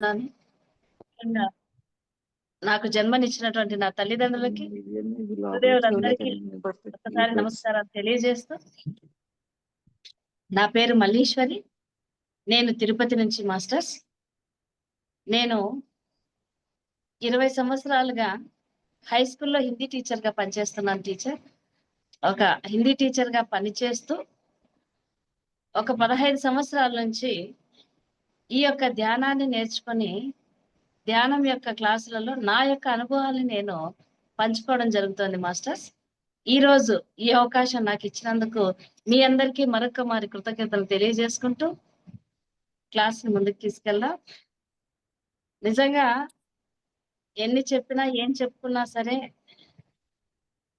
నాను ముఖ్యంగా నాకు జన్మనిచ్చినటువంటి నా తల్లిదండ్రులకి, గురుదేవులందరికీ ఒక్కసారి నమస్కారాలు తెలియజేస్తూ, నా పేరు మల్లీశ్వరి. నేను తిరుపతి నుంచి మాస్టర్స్. నేను 20 సంవత్సరాలుగా హై స్కూల్లో హిందీ టీచర్గా పనిచేస్తున్నాను. ఒక హిందీ టీచర్గా పనిచేస్తూ ఒక 15 సంవత్సరాల నుంచి ఈ యొక్క ధ్యానాన్ని నేర్చుకొని, ధ్యానం యొక్క క్లాసులలో నా యొక్క అనుభవాన్ని నేను పంచుకోవడం జరుగుతుంది మాస్టర్స్. ఈరోజు ఈ అవకాశం నాకు ఇచ్చినందుకు మీ అందరికీ మరొక మారి కృతజ్ఞతలు తెలియజేసుకుంటూ క్లాస్ని ముందుకు తీసుకెళ్దాం. నిజంగా ఎన్ని చెప్పినా ఏం చెప్పుకున్నా సరే,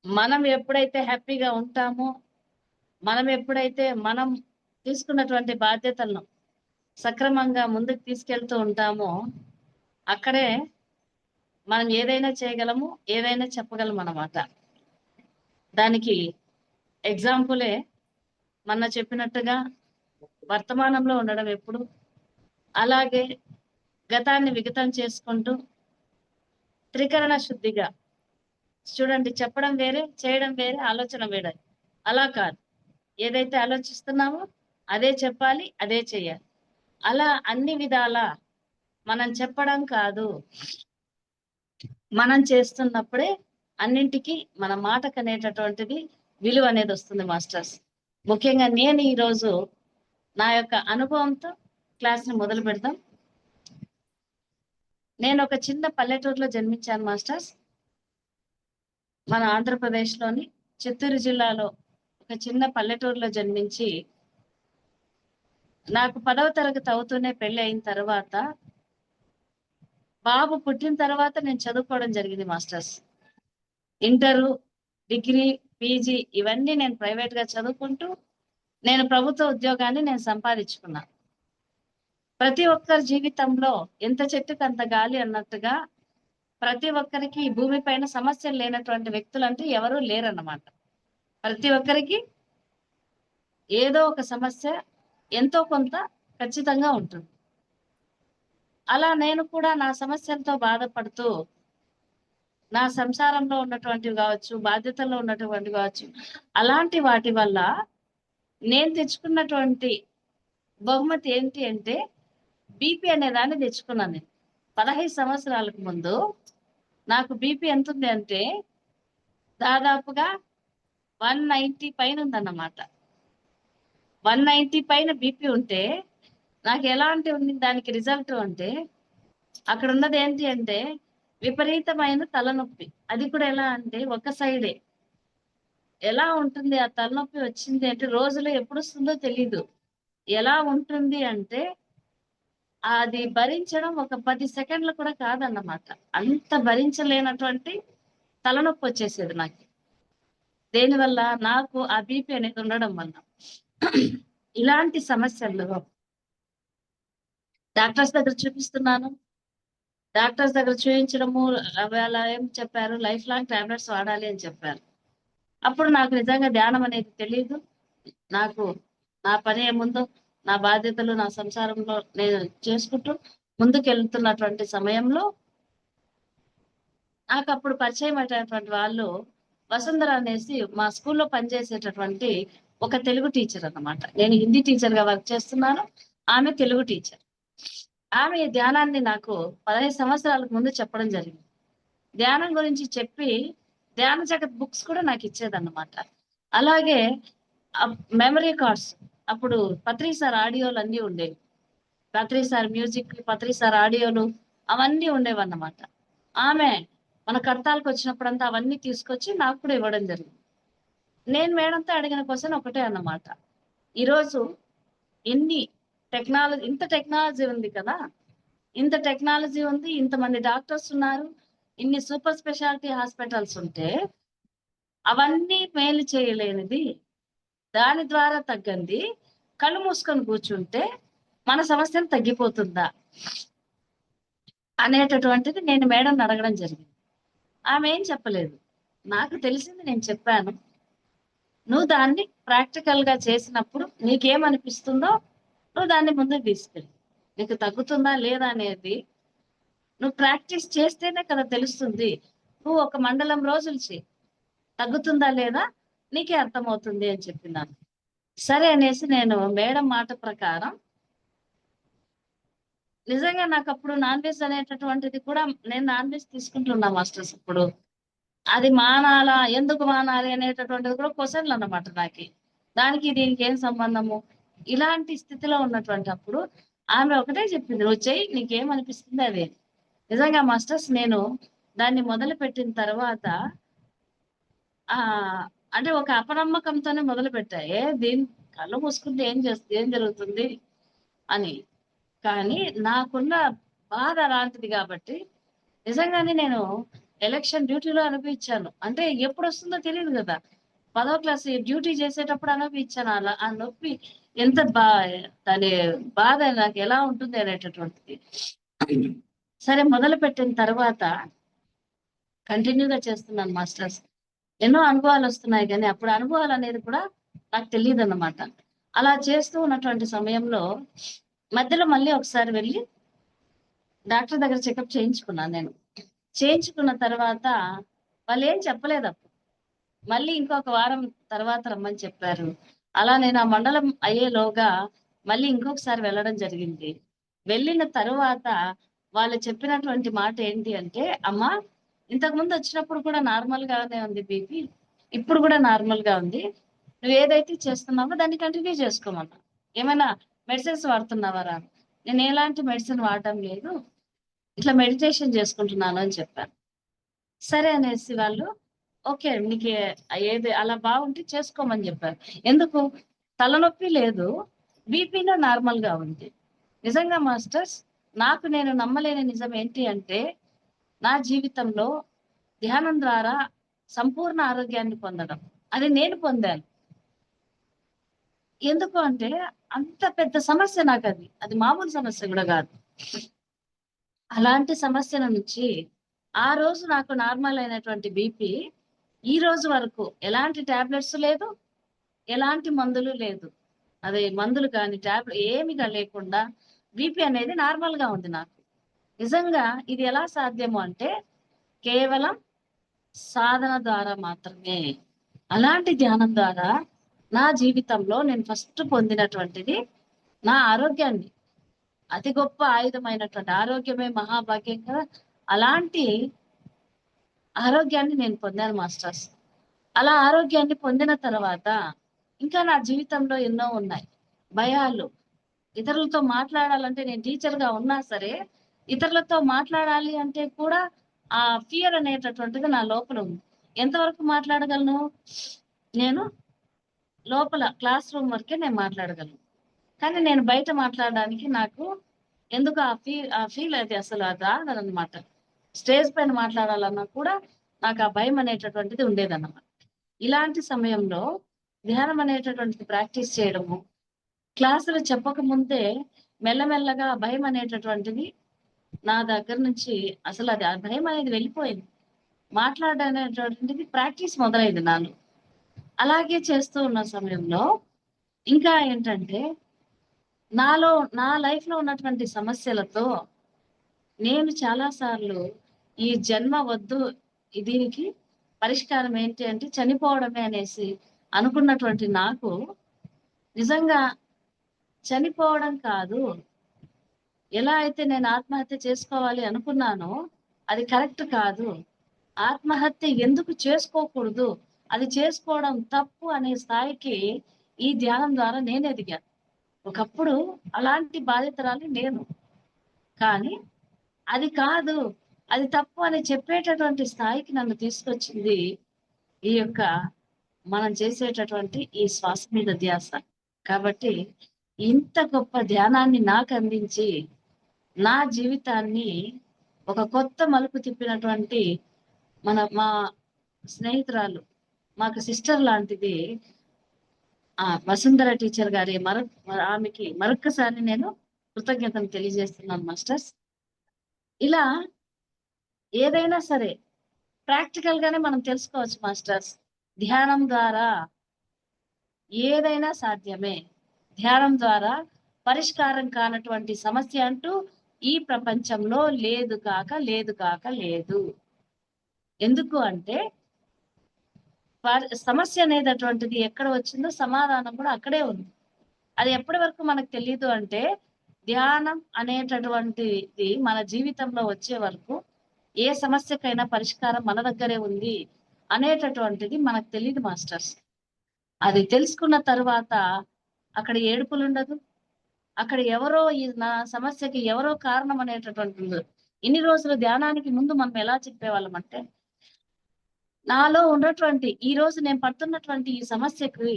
మనం ఎప్పుడైతే హ్యాపీగా ఉంటామో, మనం తీసుకున్నటువంటి బాధ్యతలను సక్రమంగా ముందుకు తీసుకెళ్తూ ఉంటామో, అక్కడే మనం ఏదైనా చేయగలము, ఏదైనా చెప్పగలం అన్నమాట. దానికి ఎగ్జాంపులే మొన్న చెప్పినట్టుగా వర్తమానంలో ఉండడం ఎప్పుడు, అలాగే గతాన్ని విగతం చేసుకుంటూ త్రికరణ శుద్ధిగా చూడండి. చెప్పడం వేరే, చేయడం వేరే, ఆలోచన వేరే. అలా కాదు, ఏదైతే ఆలోచిస్తున్నామో అదే చెప్పాలి, అదే చేయాలి. అలా అన్ని విధాల మనం చెప్పడం కాదు, మనం చేస్తున్నప్పుడే అన్నింటికి మన మాటకు అనేటటువంటిది విలువ అనేది వస్తుంది మాస్టర్స్. ముఖ్యంగా నేను ఈరోజు నా యొక్క అనుభవంతో క్లాస్ని మొదలు పెడతాం. నేను ఒక చిన్న పల్లెటూరులో జన్మించాను మాస్టర్స్. మన ఆంధ్రప్రదేశ్లోని చిత్తూరు జిల్లాలో ఒక చిన్న పల్లెటూరులో జన్మించి, నాకు 10వ తరగతి అవుతూనే పెళ్లి అయిన తర్వాత, బాబు పుట్టిన తర్వాత నేను చదువుకోవడం జరిగింది మాస్టర్స్. ఇంటరు, డిగ్రీ, పీజీ ఇవన్నీ నేను ప్రైవేట్గా చదువుకుంటూ నేను ప్రభుత్వ ఉద్యోగాన్ని నేను సంపాదించుకున్నా. ప్రతి ఒక్కరి జీవితంలో ఎంత చెట్టుకు అంత గాలి అన్నట్టుగా ప్రతి ఒక్కరికి ఈ భూమి పైన సమస్యలు లేనటువంటి వ్యక్తులు అంటే ఎవరూ లేరన్నమాట. ప్రతి ఒక్కరికి ఏదో ఒక సమస్య ఎంతో కొంత ఖచ్చితంగా ఉంటుంది. అలా నేను కూడా నా సమస్యలతో బాధపడుతూ, నా సంసారంలో ఉన్నటువంటివి కావచ్చు, బాధ్యతల్లో ఉన్నటువంటివి కావచ్చు, అలాంటి వాటి వల్ల నేను తెచ్చుకున్నటువంటి బహుమతి ఏంటి అంటే బీపీ అనే దాన్ని తెచ్చుకున్నాను. నేను 15 సంవత్సరాలకు ముందు నాకు బీపీ ఎంత ఉంది అంటే దాదాపుగా 190 పైన ఉందన్నమాట. 190 పైన బీపీ ఉంటే నాకు ఎలాంటి ఉంది దానికి రిజల్ట్ అంటే, అక్కడ ఉన్నది ఏంటి అంటే విపరీతమైన తలనొప్పి. అది కూడా ఎలా అంటే ఒక సైడే. ఎలా ఉంటుంది ఆ తలనొప్పి వచ్చింది అంటే, రోజులో ఎప్పుడు వస్తుందో తెలీదు. ఎలా ఉంటుంది అంటే అది భరించడం ఒక 10 సెకండ్లు కూడా కాదన్నమాట. అంత భరించలేనటువంటి తలనొప్పి వచ్చేసేది నాకు. దేనివల్ల? నాకు ఆ బీపీ అనేది ఉండడం వల్ల. ఇలాంటి సమస్యలు డాక్టర్స్ దగ్గర చూపిస్తున్నాను. డాక్టర్స్ దగ్గర చూపించడము, వాళ్ళ ఏం చెప్పారు, లైఫ్ లాంగ్ టాబ్లెట్స్ వాడాలి అని చెప్పారు. అప్పుడు నాకు నిజంగా ధ్యానం అనేది తెలియదు. నాకు నా పని ఏముందో, నా బాధ్యతలు, నా సంసారంలో నేను చేసుకుంటూ ముందుకు వెళ్తున్నటువంటి సమయంలో నాకు అప్పుడు పరిచయం అయినటువంటి వాళ్ళు వసుంధర అనేసి మా స్కూల్లో పనిచేసేటటువంటి ఒక తెలుగు టీచర్ అన్నమాట. నేను హిందీ టీచర్గా వర్క్ చేస్తున్నాను, ఆమె తెలుగు టీచర్. ఆమె ధ్యానాన్ని నాకు 15 సంవత్సరాలకు ముందు చెప్పడం జరిగింది. ధ్యానం గురించి చెప్పి ధ్యాన జగత్ బుక్స్ కూడా నాకు ఇచ్చేదన్నమాట. అలాగే మెమరీ కార్డ్స్, అప్పుడు పత్రి సార్ ఆడియోలు అన్నీ ఉండేవి. పత్రి సార్ మ్యూజిక్, పత్రి సార్ ఆడియోలు అవన్నీ ఉండేవన్నమాట. ఆమె మన కడతాలకు వచ్చినప్పుడంతా అవన్నీ తీసుకొచ్చి నాకు కూడా ఇవ్వడం జరిగింది. నేను మేడంతో అడిగిన క్వశ్చన్ ఒకటే అన్నమాట. ఈరోజు ఇంత టెక్నాలజీ ఉంది కదా, ఇంత టెక్నాలజీ ఉంది, ఇంతమంది డాక్టర్స్ ఉన్నారు, ఇన్ని సూపర్ స్పెషాలిటీ హాస్పిటల్స్ ఉంటే అవన్నీ మేలు చేయలేనిది, దాని ద్వారా తగ్గంది కళ్ళు మూసుకొని కూర్చుంటే మన సమస్యలు తగ్గిపోతుందా అనేటటువంటిది నేను మేడం అడగడం జరిగింది. ఆమె ఏం చెప్పలేదు. నాకు తెలిసింది నేను చెప్పాను. నువ్వు దాన్ని ప్రాక్టికల్గా చేసినప్పుడు నీకేమనిపిస్తుందో నువ్వు దాన్ని ముందుకు తీసుకెళ్ళి, నీకు తగ్గుతుందా లేదా అనేది నువ్వు ప్రాక్టీస్ చేస్తేనే కదా తెలుస్తుంది. నువ్వు ఒక మండలం రోజులు చెయ్యి, తగ్గుతుందా లేదా నీకే అర్థమవుతుంది అని చెప్పినాను. సరే అనేసి నేను మేడం మాట ప్రకారం నిజంగా నాకు అప్పుడు నాన్ వెజ్ అనేటటువంటిది కూడా, నేను నాన్ వెజ్ తీసుకుంటున్నా మాస్టర్స్ ఇప్పుడు. అది మానాలా, ఎందుకు మానాలి అనేటటువంటిది కూడా క్వశ్చన్లు అన్నమాట నాకు. దానికి దీనికి ఏం సంబంధము? ఇలాంటి స్థితిలో ఉన్నటువంటి అప్పుడు ఆమె ఒకటే చెప్పింది, నువ్వు చెయ్యి, నీకేమనిపిస్తుంది అదే. నిజంగా మాస్టర్స్ నేను దాన్ని మొదలు పెట్టిన తర్వాత అంటే ఒక అపనమ్మకంతోనే మొదలు పెట్టా. దీని కళ్ళు మూసుకుంటే ఏం జరుగుతుంది అని. కానీ నాకున్న బాధ అలాంటిది కాబట్టి నిజంగానే నేను ఎలక్షన్ డ్యూటీలో అనుభవించాను. అంటే ఎప్పుడు వస్తుందో తెలియదు కదా. 10వ క్లాస్ డ్యూటీ చేసేటప్పుడు అనుభవించాను. అలా ఆ నొప్పి ఎంత దాని బాధ నాకు ఎలా ఉంటుంది అనేటటువంటిది. సరే మొదలు పెట్టిన తర్వాత కంటిన్యూగా చేస్తున్నాను మాస్టర్స్. ఎన్నో అనుభవాలు వస్తున్నాయి కానీ అప్పుడు అనుభవాలు అనేది కూడా నాకు తెలియదు అన్నమాట. అలా చేస్తూ ఉన్నటువంటి సమయంలో మధ్యలో మళ్ళీ ఒకసారి వెళ్ళి డాక్టర్ దగ్గర చెకప్ చేయించుకున్నాను నేను. చేయించుకున్న తర్వాత వాళ్ళు ఏం చెప్పలేదు అప్పుడు. మళ్ళీ ఇంకొక వారం తర్వాత రమ్మని చెప్పారు. అలా నేను ఆ మండలం అయ్యేలోగా మళ్ళీ ఇంకొకసారి వెళ్ళడం జరిగింది. వెళ్ళిన తరువాత వాళ్ళు చెప్పినటువంటి మాట ఏంటి అంటే, అమ్మా ఇంతకుముందు వచ్చినప్పుడు కూడా నార్మల్ గానే ఉంది బీపీ, ఇప్పుడు కూడా నార్మల్ గా ఉంది. నువ్వు ఏదైతే చేస్తున్నావో దాన్ని కంటిన్యూ చేసుకోమన్నా. ఏమైనా మెడిసిన్స్ వాడుతున్నావా రా? నేను ఎలాంటి మెడిసిన్ వాడటం లేదు, ఇట్లా మెడిటేషన్ చేసుకుంటున్నాను అని చెప్పాను. సరే అనేసి వాళ్ళు ఓకే నీకు ఏది అలా బాగుంటే చేసుకోమని చెప్పారు. ఎందుకు? తలనొప్పి లేదు, బీపీలో నార్మల్ గా ఉంది. నిజంగా మాస్టర్స్ నాకు నేను నమ్మలేని నిజం ఏంటి అంటే, నా జీవితంలో ధ్యానం ద్వారా సంపూర్ణ ఆరోగ్యాన్ని పొందడం అది నేను పొందాను. ఎందుకు అంటే అంత పెద్ద సమస్య నాకు, అది మామూలు సమస్య కూడా కాదు. అలాంటి సమస్యల నుంచి ఆ రోజు నాకు నార్మల్ అయినటువంటి బీపీ ఈ రోజు వరకు ఎలాంటి టాబ్లెట్స్ లేదు, ఎలాంటి మందులు లేదు. అదే మందులు కానీ టాబ్లెట్ ఏమిగా లేకుండా బీపీ అనేది నార్మల్ గా ఉంది నాకు. నిజంగా ఇది ఎలా సాధ్యము అంటే కేవలం సాధన ద్వారా మాత్రమే. అలాంటి ధ్యానం ద్వారా నా జీవితంలో నేను ఫస్ట్ పొందినటువంటిది నా ఆరోగ్యాన్ని. అతి గొప్ప ఆయుధమైనటువంటి ఆరోగ్యమే మహాభాగ్యం కదా. అలాంటి ఆరోగ్యాన్ని నేను పొందాను మాస్టర్స్. అలా ఆరోగ్యాన్ని పొందిన తర్వాత ఇంకా నా జీవితంలో ఎన్నో ఉన్నాయి. భయాలు, ఇతరులతో మాట్లాడాలంటే నేను టీచర్ గా ఉన్నా సరే ఇతరులతో మాట్లాడాలి అంటే కూడా ఆ ఫియర్ అనేటటువంటిది నా లోపల ఉంది. ఎంతవరకు మాట్లాడగలను? నేను లోపల క్లాస్ రూమ్ వరకే నేను మాట్లాడగలను. కానీ నేను బయట మాట్లాడడానికి నాకు ఎందుకు ఆ ఫీల్ అది అసలు అది రాదనమాట. స్టేజ్ పైన మాట్లాడాలన్నా కూడా నాకు ఆ భయం అనేటటువంటిది ఉండేదన్నమాట. ఇలాంటి సమయంలో ధ్యానం అనేటటువంటిది ప్రాక్టీస్ చేయడము, క్లాసులు చెప్పక ముందే మెల్లమెల్లగా భయం అనేటటువంటిది నా దగ్గర నుంచి అసలు అది ఆ భయం అనేది వెళ్ళిపోయింది. మాట్లాడడం అనేటటువంటిది ప్రాక్టీస్ మొదలైంది నాలో. అలాగే చేస్తూ ఉన్న సమయంలో ఇంకా ఏంటంటే నా లైఫ్ లో ఉన్నటువంటి సమస్యలతో నేను చాలా సార్లు ఈ జన్మ వద్దు, దీనికి పరిష్కారం ఏంటి అంటే చనిపోవడమే అనేసి అనుకున్నటువంటి నాకు నిజంగా చనిపోవడం కాదు, ఎలా అయితే నేను ఆత్మహత్య చేసుకోవాలి అనుకున్నానో అది కరెక్ట్ కాదు. ఆత్మహత్య ఎందుకు చేసుకోకూడదు, అది చేసుకోవడం తప్పు అనే స్థాయికి ఈ ధ్యానం ద్వారా నేను ఎదిగాను. ఒకప్పుడు అలాంటి బాధితురాలి నేను. కానీ అది కాదు, అది తప్పు అని చెప్పేటటువంటి స్థాయికి నన్ను తీసుకొచ్చింది ఈ యొక్క మనం చేసేటటువంటి ఈ శ్వాస మీద ధ్యాస. కాబట్టి ఇంత గొప్ప ధ్యానాన్ని నాకు అందించి నా జీవితాన్ని ఒక కొత్త మలుపు తిప్పినటువంటి మా స్నేహితురాలు, మాకు సిస్టర్ లాంటిది వసుంధర టీచర్ గారి ఆమెకి మరొక్కసారి నేను కృతజ్ఞతలు తెలియజేస్తున్నాను మాస్టర్స్. ఇలా ఏదైనా సరే ప్రాక్టికల్ గానే మనం తెలుసుకోవచ్చు మాస్టర్స్. ధ్యానం ద్వారా ఏదైనా సాధ్యమే. ధ్యానం ద్వారా పరిష్కారం కానటువంటి సమస్య అంటూ ఈ ప్రపంచంలో లేదు కాక లేదు కాక లేదు. ఎందుకు అంటే సమస్య అనేటటువంటిది ఎక్కడ వచ్చిందో సమాధానం కూడా అక్కడే ఉంది. అది ఎప్పటి వరకు మనకు తెలియదు అంటే ధ్యానం అనేటటువంటిది మన జీవితంలో వచ్చే వరకు ఏ సమస్యకైనా పరిష్కారం మన దగ్గరే ఉంది అనేటటువంటిది మనకు తెలియదు మాస్టర్స్. అది తెలుసుకున్న తర్వాత అక్కడ ఏడుపులు ఉండదు, అక్కడ ఎవరో ఈ నా సమస్యకి ఎవరో కారణం అనేటటువంటి ఉండదు. ఇన్ని రోజులు ధ్యానానికి ముందు మనం ఎలా చెప్పేవాళ్ళం అంటే, నాలో ఉన్నటువంటి ఈ రోజు నేను పడుతున్నటువంటి ఈ సమస్యకి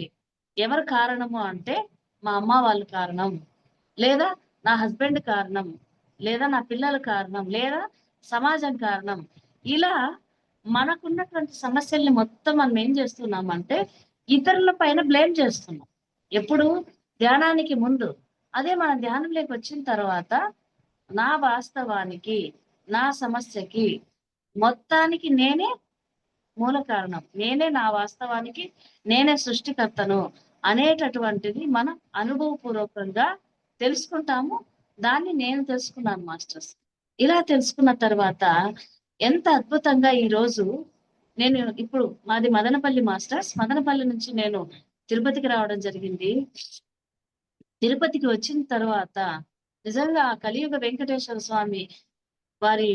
ఎవరు కారణము అంటే మా అమ్మ వాళ్ళు కారణం, లేదా నా హస్బెండ్ కారణం, లేదా నా పిల్లల కారణం, లేదా సమాజం కారణం. ఇలా మనకున్నటువంటి సమస్యల్ని మొత్తం మనం ఏం చేస్తున్నామంటే ఇతరుల పైన బ్లేమ్ చేస్తున్నాం ఎప్పుడు ధ్యానానికి ముందు. అదే మనం ధ్యానంలోకి వచ్చిన తర్వాత నా వాస్తవానికి, నా సమస్యకి మొత్తానికి నేనే మూల కారణం, నేనే నా వాస్తవానికి నేనే సృష్టికర్తను అనేటటువంటిది మనం అనుభవపూర్వకంగా తెలుసుకుంటాము. దాన్ని నేను తెలుసుకున్నాను మాస్టర్స్. ఇలా తెలుసుకున్న తర్వాత ఎంత అద్భుతంగా ఈ రోజు నేను ఇప్పుడు మాది మదనపల్లి మాస్టర్స్. మదనపల్లి నుంచి నేను తిరుపతికి రావడం జరిగింది. తిరుపతికి వచ్చిన తర్వాత నిజంగా ఆ కలియుగ వెంకటేశ్వర స్వామి వారి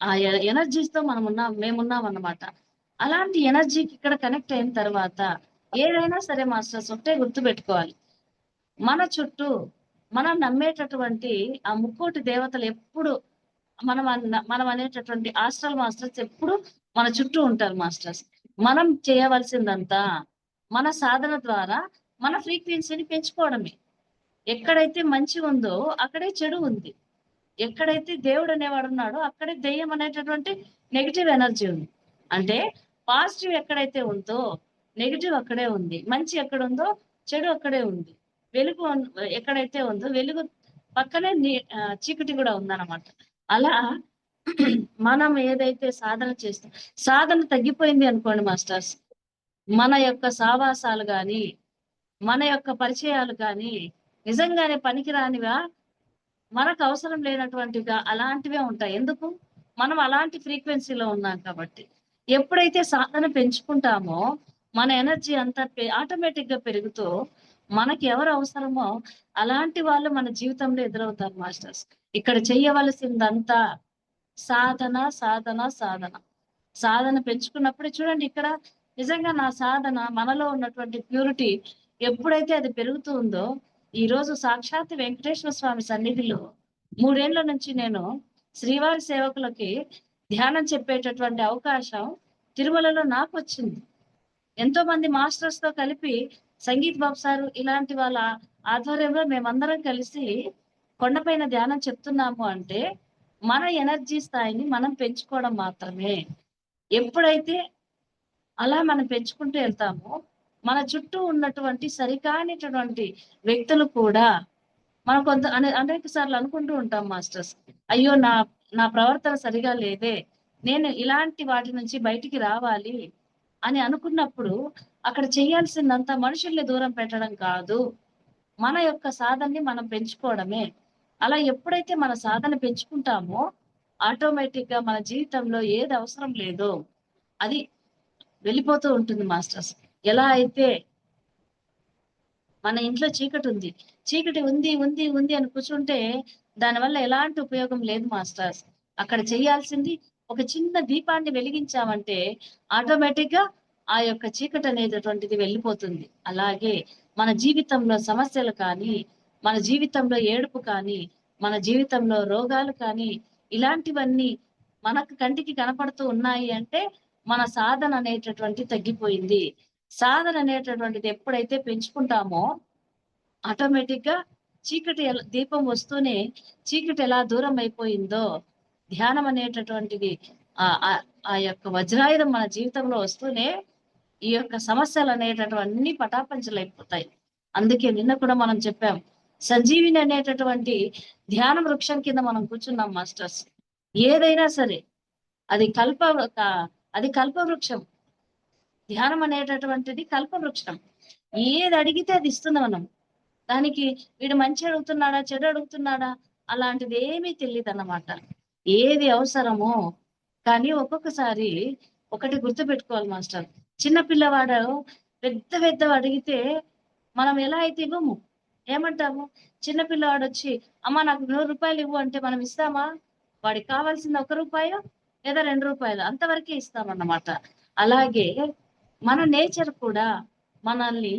ఆ ఎనర్జీస్ తో మేమున్నాం అన్నమాట. అలాంటి ఎనర్జీకి ఇక్కడ కనెక్ట్ అయిన తర్వాత ఏదైనా సరే మాస్టర్స్ ఒకటే గుర్తుపెట్టుకోవాలి, మన చుట్టూ మనం నమ్మేటటువంటి ఆ ముక్కోటి దేవతలు ఎప్పుడు మనం అనేటటువంటి ఆస్ట్రల్ మాస్టర్స్ ఎప్పుడు మన చుట్టూ ఉంటారు మాస్టర్స్. మనం చేయవలసిందంతా మన సాధన ద్వారా మన ఫ్రీక్వెన్సీని పెంచుకోవడమే. ఎక్కడైతే మంచి ఉందో అక్కడే చెడు ఉంది, ఎక్కడైతే దేవుడు అనేవాడు ఉన్నాడో అక్కడే దెయ్యం అనేటటువంటి నెగిటివ్ ఎనర్జీ ఉంది. అంటే పాజిటివ్ ఎక్కడైతే ఉందో నెగిటివ్ అక్కడే ఉంది, మంచి ఎక్కడ ఉందో చెడు అక్కడే ఉంది, వెలుగు ఎక్కడైతే ఉందో వెలుగు పక్కనే చీకటి కూడా ఉందన్నమాట. అలా మనం ఏదైతే సాధన చేస్తాం, సాధన తగ్గిపోయింది అనుకోండి మాస్టర్స్, మన యొక్క సావాసాలు గాని మన యొక్క పరిచయాలు కానీ నిజంగానే పనికిరానివా, మనకు అవసరం లేనటువంటిగా అలాంటివే ఉంటాయి. ఎందుకు? మనం అలాంటి ఫ్రీక్వెన్సీలో ఉన్నాం కాబట్టి. ఎప్పుడైతే సాధన పెంచుకుంటామో మన ఎనర్జీ అంతా ఆటోమేటిక్ గా పెరుగుతూ మనకి ఎవరు అవసరమో అలాంటి వాళ్ళు మన జీవితంలో ఎదురవుతారు మాస్టర్స్. ఇక్కడ చెయ్యవలసిందంతా సాధన సాధన సాధన. సాధన పెంచుకున్నప్పుడే చూడండి, ఇక్కడ నిజంగా నా సాధన మనలో ఉన్నటువంటి ప్యూరిటీ ఎప్పుడైతే అది పెరుగుతూ ఉందో, ఈ రోజు సాక్షాత్ వెంకటేశ్వర స్వామి సన్నిధిలో 3 ఏళ్ల నుంచి నేను శ్రీవారి సేవకులకి ధ్యానం చెప్పేటటువంటి అవకాశం తిరుమలలో నాకు వచ్చింది. ఎంతో మంది మాస్టర్స్ తో కలిపి సంగీత్ బాబు సారు ఇలాంటి వాళ్ళ ఆధ్వర్యంలో మేమందరం కలిసి కొండపైన ధ్యానం చెప్తున్నాము అంటే మన ఎనర్జీ స్థాయిని మనం పెంచుకోవడం మాత్రమే. ఎప్పుడైతే అలా మనం పెంచుకుంటూ వెళ్తామో మన చుట్టూ ఉన్నటువంటి సరికానిటువంటి వ్యక్తులు కూడా మనం అనేక సార్లు అనుకుంటూ ఉంటాం మాస్టర్స్, అయ్యో నా ప్రవర్తన సరిగా లేదే, నేను ఇలాంటి వాటి నుంచి బయటికి రావాలి అని అనుకున్నప్పుడు అక్కడ చేయాల్సిందంతా మనుషుల్ని దూరం పెట్టడం కాదు, మన యొక్క సాధనని మనం పెంచుకోవడమే. అలా ఎప్పుడైతే మన సాధన పెంచుకుంటామో ఆటోమేటిక్ గా మన జీవితంలో ఏది అవసరం లేదో అది వెళ్ళిపోతూ ఉంటుంది మాస్టర్స్. ఎలా అయితే మన ఇంట్లో చీకటి ఉంది, చీకటి ఉంది ఉంది ఉంది అని కూర్చుంటే దానివల్ల ఎలాంటి ఉపయోగం లేదు మాస్టర్స్. అక్కడ చేయాల్సింది ఒక చిన్న దీపాన్ని వెలిగించామంటే ఆటోమేటిక్ గా ఆ యొక్క చీకటి అనేటటువంటిది వెళ్ళిపోతుంది. అలాగే మన జీవితంలో సమస్యలు కానీ, మన జీవితంలో ఏడుపు కానీ, మన జీవితంలో రోగాలు కానీ ఇలాంటివన్నీ మనకు కంటికి కనపడుతూ ఉన్నాయి అంటే మన సాధన అనేటటువంటి తగ్గిపోయింది. సాధన అనేటటువంటిది ఎప్పుడైతే పెంచుకుంటామో ఆటోమేటిక్ గా చీకటి దీపం వస్తూనే చీకటి ఎలా దూరం అయిపోయిందో ధ్యానం అనేటటువంటిది ఆ యొక్క వజ్రాయుధం మన జీవితంలో వస్తూనే ఈ యొక్క సమస్యలు అనేటటువంటి పటాపంచలైపోతాయి. అందుకే నిన్న కూడా మనం చెప్పాం, సంజీవిని అనేటటువంటి ధ్యాన వృక్షం కింద మనం కూర్చున్నాం మాస్టర్స్. ఏదైనా సరే అది కల్పవృక్షం. ధ్యానం అనేటటువంటిది కల్పవృక్షం. ఏది అడిగితే అది ఇస్తుంది మనం. దానికి వీడు మంచి అడుగుతున్నాడా చెడు అడుగుతున్నాడా అలాంటిది ఏమీ తెలియదన్నమాట. ఏది అవసరమో కానీ ఒక్కొక్కసారి ఒకటి గుర్తుపెట్టుకోవాలి మాస్టర్. చిన్న పిల్లవాడు పెద్దవి అడిగితే మనం ఎలా అయితే ఇవ్వము. ఏమంటాము? చిన్న పిల్లవాడొచ్చి అమ్మ నాకు రూ. 100 ఇవ్వు అంటే మనం ఇస్తామా? వాడికి కావాల్సింది రూ. 1 లేదా రూ. 2 అంతవరకే ఇస్తామన్నమాట. అలాగే మన నేచర్ కూడా మనల్ని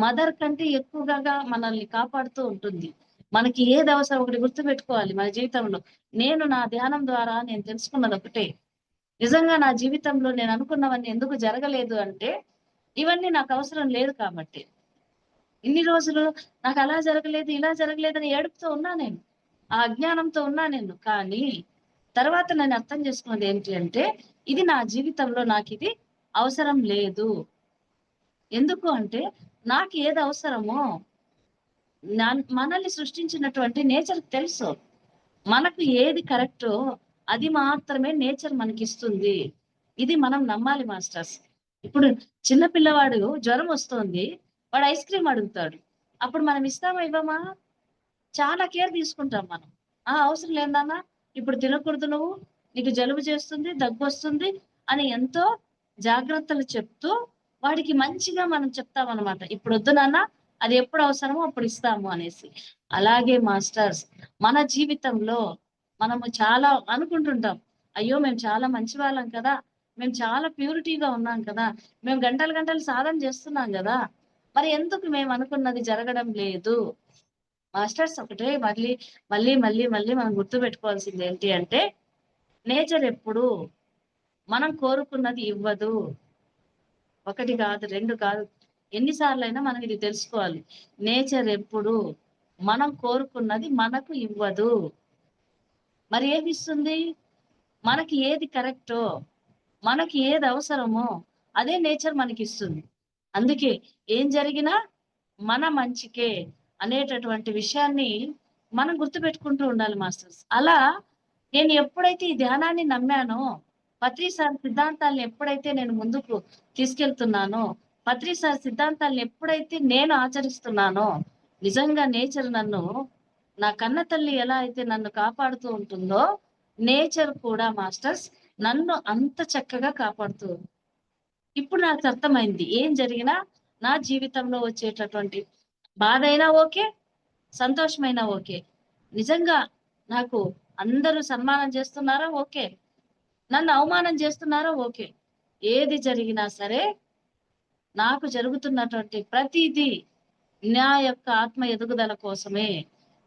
మదర్ కంటే ఎక్కువగా మనల్ని కాపాడుతూ ఉంటుంది. మనకి ఏది అవసరం ఒకటి గుర్తుపెట్టుకోవాలి మన జీవితంలో. నేను నా ధ్యానం ద్వారా నేను తెలుసుకున్నది ఒకటే. నిజంగా నా జీవితంలో నేను అనుకున్నవన్నీ ఎందుకు జరగలేదు అంటే, ఇవన్నీ నాకు అవసరం లేదు కాబట్టి. ఇన్ని రోజులు నాకు అలా జరగలేదు, ఇలా జరగలేదని ఏడుపుతో ఉన్నా నేను. ఆ అజ్ఞానంతో ఉన్నా నేను. కానీ తర్వాత నేను అర్థం చేసుకున్నది ఏంటి అంటే, ఇది నా జీవితంలో నాకిది అవసరం లేదు. ఎందుకు అంటే, నాకు ఏది అవసరమో మనల్ని సృష్టించినటువంటి నేచర్‌కి తెలుసు. మనకు ఏది కరెక్టో అది మాత్రమే నేచర్ మనకిస్తుంది. ఇది మనం నమ్మాలి మాస్టర్స్. ఇప్పుడు చిన్న పిల్లవాడు జ్వరం వస్తోంది. వాడు ఐస్ క్రీమ్ అడుగుతాడు. అప్పుడు మనం ఇస్తామా? ఇవ్వమా? చాలా కేర్ తీసుకుంటాం మనం. అవసరం లేదు నాన్న. ఇప్పుడు తినకూడదు నువ్వు. నీకు జలుబు చేస్తుంది, దగ్గొస్తుంది అని ఎంతో జాగ్రత్తలు చెప్తూ వాడికి మంచిగా మనం చెప్తామనమాట. ఇప్పుడొద్దు నాన్న. అది ఎప్పుడు అవసరమో అప్పుడు ఇస్తాము అనేసి. అలాగే మాస్టర్స్ మన జీవితంలో మనము చాలా అనుకుంటుంటాం. అయ్యో! మేము చాలా మంచివాళ్ళం కదా! మేము చాలా ప్యూరిటీగా ఉన్నాం కదా! మేము గంటలు గంటలు సాధన చేస్తున్నాం గదా! మరి ఎందుకు మేము అనుకున్నది జరగడం లేదు? మాస్టర్స్ ఒకటే మళ్ళీ మనం గుర్తుపెట్టుకోవాల్సింది ఏంటి అంటే, నేచర్ ఎప్పుడు మనం కోరుకున్నది ఇవ్వదు. 1 కాదు, 2 కాదు. ఎన్ని సార్లైనా మనం ఇది తెలుసుకోవాలి. నేచర్ ఎప్పుడు మనం కోరుకున్నది మనకు ఇవ్వదు. మరి ఏమిస్తుంది? మనకి ఏది కరెక్టో, మనకి ఏది అవసరమో అదే నేచర్ మనకిస్తుంది. అందుకే ఏం జరిగినా మన మంచికే అనేటటువంటి విషయాన్ని మనం గుర్తుపెట్టుకుంటూ ఉండాలి మాస్టర్స్. అలా నేను ఎప్పుడైతే ఈ ధ్యానాన్ని నమ్మానో, పత్రి సార్ సిద్ధాంతాలను ఎప్పుడైతే నేను ముందుకు తీసుకెళ్తున్నానో, పత్రి సార్ సిద్ధాంతాలను ఎప్పుడైతే నేను ఆచరిస్తున్నానో, నిజంగా నేచర్ నన్ను నా కన్న తల్లి ఎలా అయితే నన్ను కాపాడుతూ ఉంటుందో, నేచర్ కూడా మాస్టర్స్ నన్ను అంత చక్కగా కాపాడుతూ ఉంది. ఇప్పుడు నాకు అర్థమైంది. ఏం జరిగినా నా జీవితంలో వచ్చేటటువంటి బాధైనా ఓకే, సంతోషమైనా ఓకే. నిజంగా నాకు అందరూ సన్మానం చేస్తున్నారా? ఓకే. నన్ను అవమానం చేస్తున్నారా? ఓకే. ఏది జరిగినా సరే నాకు జరుగుతున్నటువంటి ప్రతీదీ నా యొక్క ఆత్మ ఎదుగుదల కోసమే.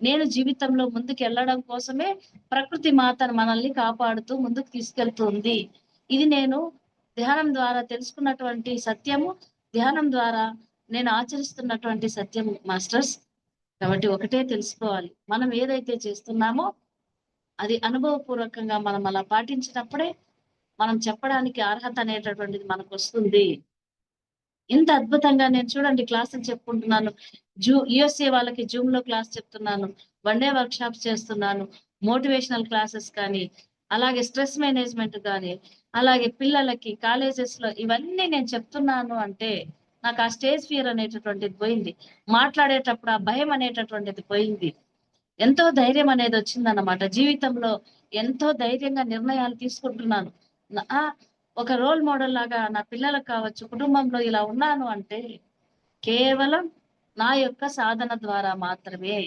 నేను జీవితంలో ముందుకెళ్ళడం కోసమే ప్రకృతి మాత మనల్ని కాపాడుతూ ముందుకు తీసుకెళ్తుంది. ఇది నేను ధ్యానం ద్వారా తెలుసుకున్నటువంటి సత్యము. ధ్యానం ద్వారా నేను ఆచరిస్తున్నటువంటి సత్యం మాస్టర్స్. కాబట్టి ఒకటే తెలుసుకోవాలి. మనం ఏదైతే చేస్తున్నామో అది అనుభవపూర్వకంగా మనం అలా పాటించినప్పుడే మనం చెప్పడానికి అర్హత అనేటటువంటిది మనకొస్తుంది. ఇంత అద్భుతంగా నేను చూడండి క్లాసులు చెప్పుకుంటున్నాను. యూఎస్ఏ వాళ్ళకి జూమ్‌లో క్లాస్ చెప్తున్నాను. వన్ డే వర్క్‌షాప్స్ చేస్తున్నాను. మోటివేషనల్ క్లాసెస్ కానీ, అలాగే స్ట్రెస్ మేనేజ్‌మెంట్ గాని, అలాగే పిల్లలకి కాలేజెస్‌లో ఇవన్నీ నేను చెప్తున్నాను అంటే, నాకు ఆ స్టేజ్ ఫియర్ అనేటటువంటిది పోయింది. మాట్లాడేటప్పుడు ఆ భయం అనేటటువంటిది పోయింది. ఎంతో ధైర్యం అనేది వచ్చిందన్నమాట. జీవితంలో ఎంతో ధైర్యంగా నిర్ణయాలు తీసుకుంటున్నాను. ఆ! ఒక రోల్ మోడల్ లాగా నా పిల్లలకు కావచ్చు, కుటుంబంలో ఇలా ఉన్నాను అంటే కేవలం నా యొక్క సాధన ద్వారా మాత్రమే.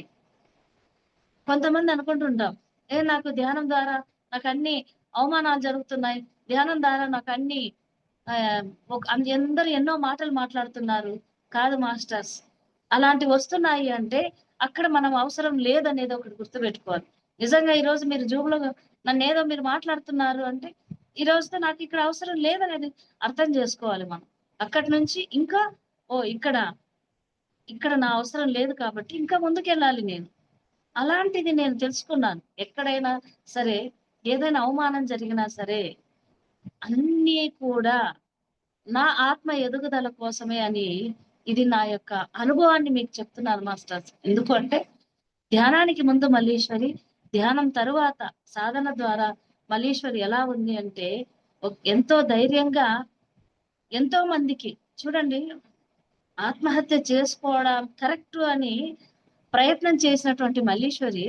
కొంతమంది అనుకుంటుంటాం. నాకు ధ్యానం ద్వారా నాకన్నీ అవమానాలు జరుగుతున్నాయి. ధ్యానం ద్వారా నాకన్నీ ఆహ్, అందరూ ఎన్నో మాటలు మాట్లాడుతున్నారు. కాదు మాస్టర్స్. అలాంటివి వస్తున్నాయి అంటే అక్కడ మనం అవసరం లేదనేది ఒకటి గుర్తుపెట్టుకోవాలి. నిజంగా ఈరోజు మీరు జూమ్‌లో నన్నేదో మీరు మాట్లాడుతున్నారు అంటే, ఈ రోజుతో నాకిక్కడ అవసరం లేదనేది అర్థం జేసుకోవాలి మనం. అక్కడి నుంచి ఇంకా ఓహ్! ఇక్కడ నా అవసరం లేదు కాబట్టి ఇంకా ముందుకెళ్ళాలి నేను. అలాంటిది నేను తెలుసుకున్నాను. ఎక్కడైనా సరే, ఏదైనా అవమానం జరిగినా సరే, అన్నీ కూడా నా ఆత్మ ఎదుగుదల కోసమే అని ఇది నా యొక్క అనుభవాన్ని మీకు చెప్తున్నాను మాస్టర్స్. ఎందుకు అంటే ధ్యానానికి ముందు మల్లీశ్వరి, ధ్యానం తరువాత సాధన ద్వారా మల్లీశ్వరి ఎలా ఉంది అంటే ఎంతో ధైర్యంగా ఎంతో మందికి చూడండి ఆత్మహత్య చేసుకోవడం కరెక్టు అని ప్రయత్నం చేసినటువంటి మల్లీశ్వరి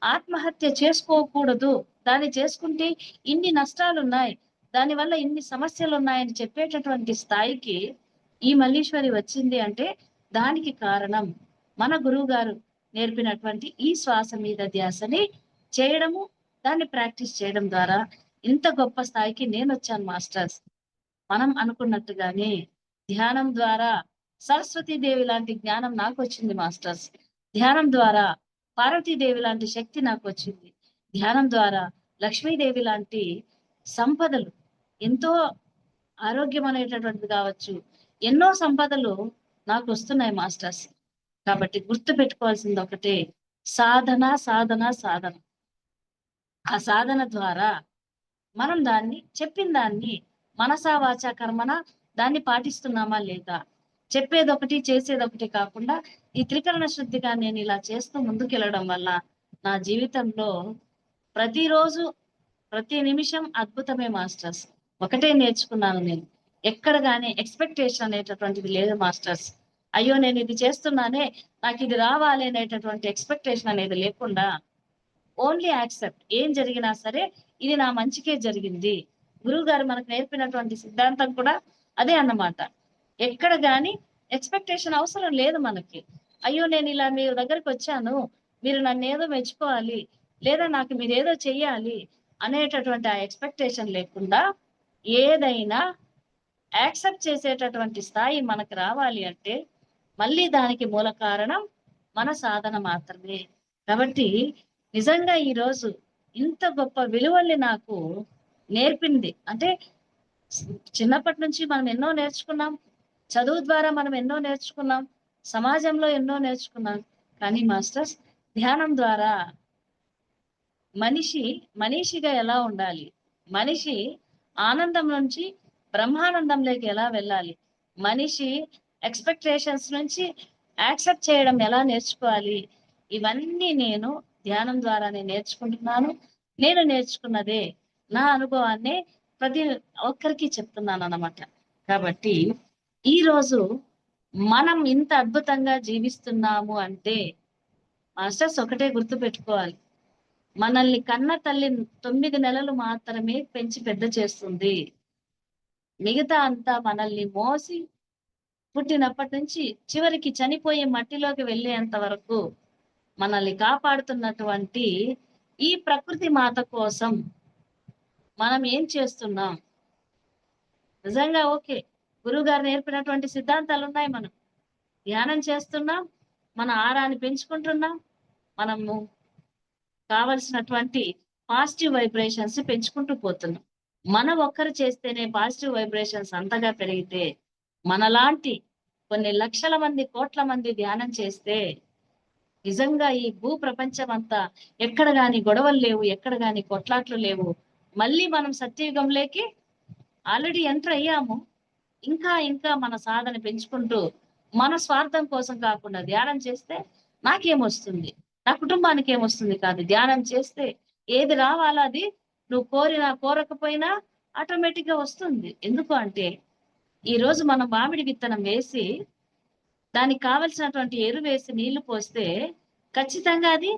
ఆత్మహత్య చేసుకోకూడదు, దాన్ని చేసుకుంటే ఇన్ని నష్టాలున్నాయి, దానివల్ల ఇన్ని సమస్యలున్నాయని చెప్పేటటువంటి స్థాయికి ఈ మల్లీశ్వరి వచ్చింది అంటే దానికి కారణం మన గురువు గారు నేర్పినటువంటి ఈ శ్వాస మీద ధ్యాసని చేయడము, దాన్ని ప్రాక్టీస్ చేయడం ద్వారా ఇంత గొప్ప స్థాయికి నేను వచ్చాను మాస్టర్స్. మనం అనుకున్నట్టుగానే ధ్యానం ద్వారా సరస్వతీదేవి లాంటి జ్ఞానం నాకు వచ్చింది మాస్టర్స్. ధ్యానం ద్వారా పార్వతీదేవి లాంటి శక్తి నాకు వచ్చింది. ధ్యానం ద్వారా లక్ష్మీదేవి లాంటి సంపదలు, ఎంతో ఆరోగ్యం అనేటటువంటిది కావచ్చు, ఎన్నో సంపదలు నాకు వస్తున్నాయి మాస్టర్స్. కాబట్టి గుర్తు పెట్టుకోవాల్సింది ఒకటే, సాధన సాధన సాధన. ఆ సాధన ద్వారా మనం దాన్ని చెప్పిన దాన్ని మనసా వాచా కర్మన దాన్ని పాటిస్తున్నామా లేదా, చెప్పేదొకటి చేసేదొకటి కాకుండా ఈ త్రికరణ శుద్ధిగా నేను ఇలా చేస్తూ ముందుకెళ్ళడం వల్ల నా జీవితంలో ప్రతిరోజు ప్రతి నిమిషం అద్భుతమే మాస్టర్స్. ఒకటే నేర్చుకున్నాను నేను, ఎక్కడ గానీ ఎక్స్పెక్టేషన్ అనేటటువంటిది లేదు మాస్టర్స్. అయ్యో నేను ఇది చేస్తున్నానే, నాకు ఇది రావాలి అనేటటువంటి ఎక్స్పెక్టేషన్ అనేది లేకుండా ఓన్లీ యాక్సెప్ట్. ఏం జరిగినా సరే ఇది నా మంచికే జరిగింది. గురువు గారు మనకు నేర్పినటువంటి సిద్ధాంతం కూడా అదే అన్నమాట. ఎక్కడ గాని ఎక్స్పెక్టేషన్ అవసరం లేదు మనకి. అయ్యో నేను ఇలా మీ దగ్గరకు వచ్చాను, మీరు నన్ను ఏదో మెచ్చుకోవాలి, లేదా నాకు మీరు ఏదో చెయ్యాలి అనేటటువంటి ఆ ఎక్స్పెక్టేషన్ లేకుండా ఏదైనా యాక్సెప్ట్ చేసేటటువంటి స్థాయి మనకు రావాలి అంటే మళ్ళీ దానికి మూల కారణం మన సాధన మాత్రమే. కాబట్టి నిజంగా ఈరోజు ఇంత గొప్ప విలువల్ని నాకు నేర్పింది అంటే, చిన్నప్పటి నుంచి మనం ఎన్నో నేర్చుకున్నాం, చదువు ద్వారా మనం ఎన్నో నేర్చుకున్నాం, సమాజంలో ఎన్నో నేర్చుకున్నాం. కానీ మాస్టర్స్ ధ్యానం ద్వారా మనిషి మనిషిగా ఎలా ఉండాలి, మనిషి ఆనందం నుంచి బ్రహ్మానందంలోకి ఎలా వెళ్ళాలి, మనిషి ఎక్స్పెక్టేషన్స్ నుంచి యాక్సెప్ట్ చేయడం ఎలా నేర్చుకోవాలి, ఇవన్నీ నేను ధ్యానం ద్వారానే నేర్చుకుంటున్నాను. నేను నేర్చుకున్నదే నా అనుభవాన్ని ప్రతి ఒక్కరికి చెప్తున్నాను అన్నమాట. కాబట్టి ఈ రోజు మనం ఇంత అద్భుతంగా జీవిస్తున్నాము అంటే మాస్టర్స్ ఒకటే గుర్తు పెట్టుకోవాలి, మనల్ని కన్న తల్లి 9 నెలలు మాత్రమే పెంచి పెద్ద చేస్తుంది. మిగతా అంతా మనల్ని మోసి పుట్టినప్పటి నుంచి చివరికి చనిపోయే మట్టిలోకి వెళ్ళేంత వరకు మనల్ని కాపాడుతున్నటువంటి ఈ ప్రకృతి మాత కోసం మనం ఏం చేస్తున్నాం? నిజంగా ఓకే, గురువు గారు నేర్పినటువంటి సిద్ధాంతాలు ఉన్నాయి, మనం ధ్యానం చేస్తున్నాం, మన ఆరాన్ని పెంచుకుంటున్నాం, మనము కావలసినటువంటి పాజిటివ్ వైబ్రేషన్స్ పెంచుకుంటూ పోతున్నాం. మనం ఒక్కరు చేస్తేనే పాజిటివ్ వైబ్రేషన్స్ అంతగా పెరిగితే మనలాంటి కొన్ని లక్షల మంది, కోట్ల మంది ధ్యానం చేస్తే నిజంగా ఈ భూ ప్రపంచం అంతా ఎక్కడ గాని గొడవలు లేవు, ఎక్కడ గాని కొట్లాట్లు లేవు. మళ్ళీ మనం సత్యయుగంలోకి ఆల్రెడీ ఎంటర్ అయ్యాము. ఇంకా ఇంకా మన సాధన పెంచుకుంటూ మన స్వార్థం కోసం కాకుండా ధ్యానం చేస్తే నాకేమొస్తుంది, నా కుటుంబానికి ఏమొస్తుంది కాదు, ధ్యానం చేస్తే ఏది రావాలో అది నువ్వు కోరినా కోరకపోయినా ఆటోమేటిక్ గా వస్తుంది. ఎందుకు అంటే ఈ రోజు మనం మామిడి విత్తనం వేసి దానికి కావలసినటువంటి ఎరువు వేసి నీళ్లు పోస్తే ఖచ్చితంగా అది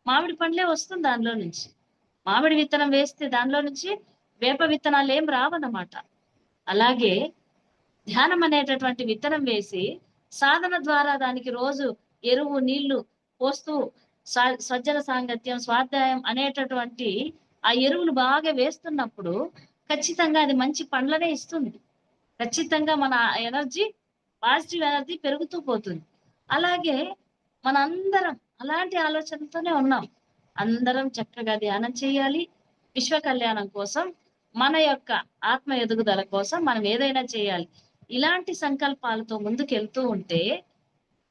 మామిడి పండ్లే వస్తుంది దానిలో నుంచి. మామిడి విత్తనం వేస్తే దానిలో నుంచి వేప విత్తనాలు ఏం రావన్నమాట. అలాగే ధ్యానం అనేటటువంటి విత్తనం వేసి సాధన ద్వారా దానికి రోజు ఎరువు నీళ్లు పోస్తూ సజ్జన సాంగత్యం, స్వాధ్యాయం అనేటటువంటి ఆ ఎరువులు బాగా వేస్తున్నప్పుడు ఖచ్చితంగా అది మంచి పండ్లనే ఇస్తుంది. ఖచ్చితంగా మన ఎనర్జీ, పాజిటివ్ ఎనర్జీ పెరుగుతూ పోతుంది. అలాగే మనందరం అలాంటి ఆలోచనతోనే ఉన్నాం. అందరం చక్కగా ధ్యానం చేయాలి. విశ్వ కళ్యాణం కోసం, మన యొక్క ఆత్మ ఎదుగుదల కోసం మనం ఏదైనా చేయాలి. ఇలాంటి సంకల్పాలతో ముందుకెళ్తూ ఉంటే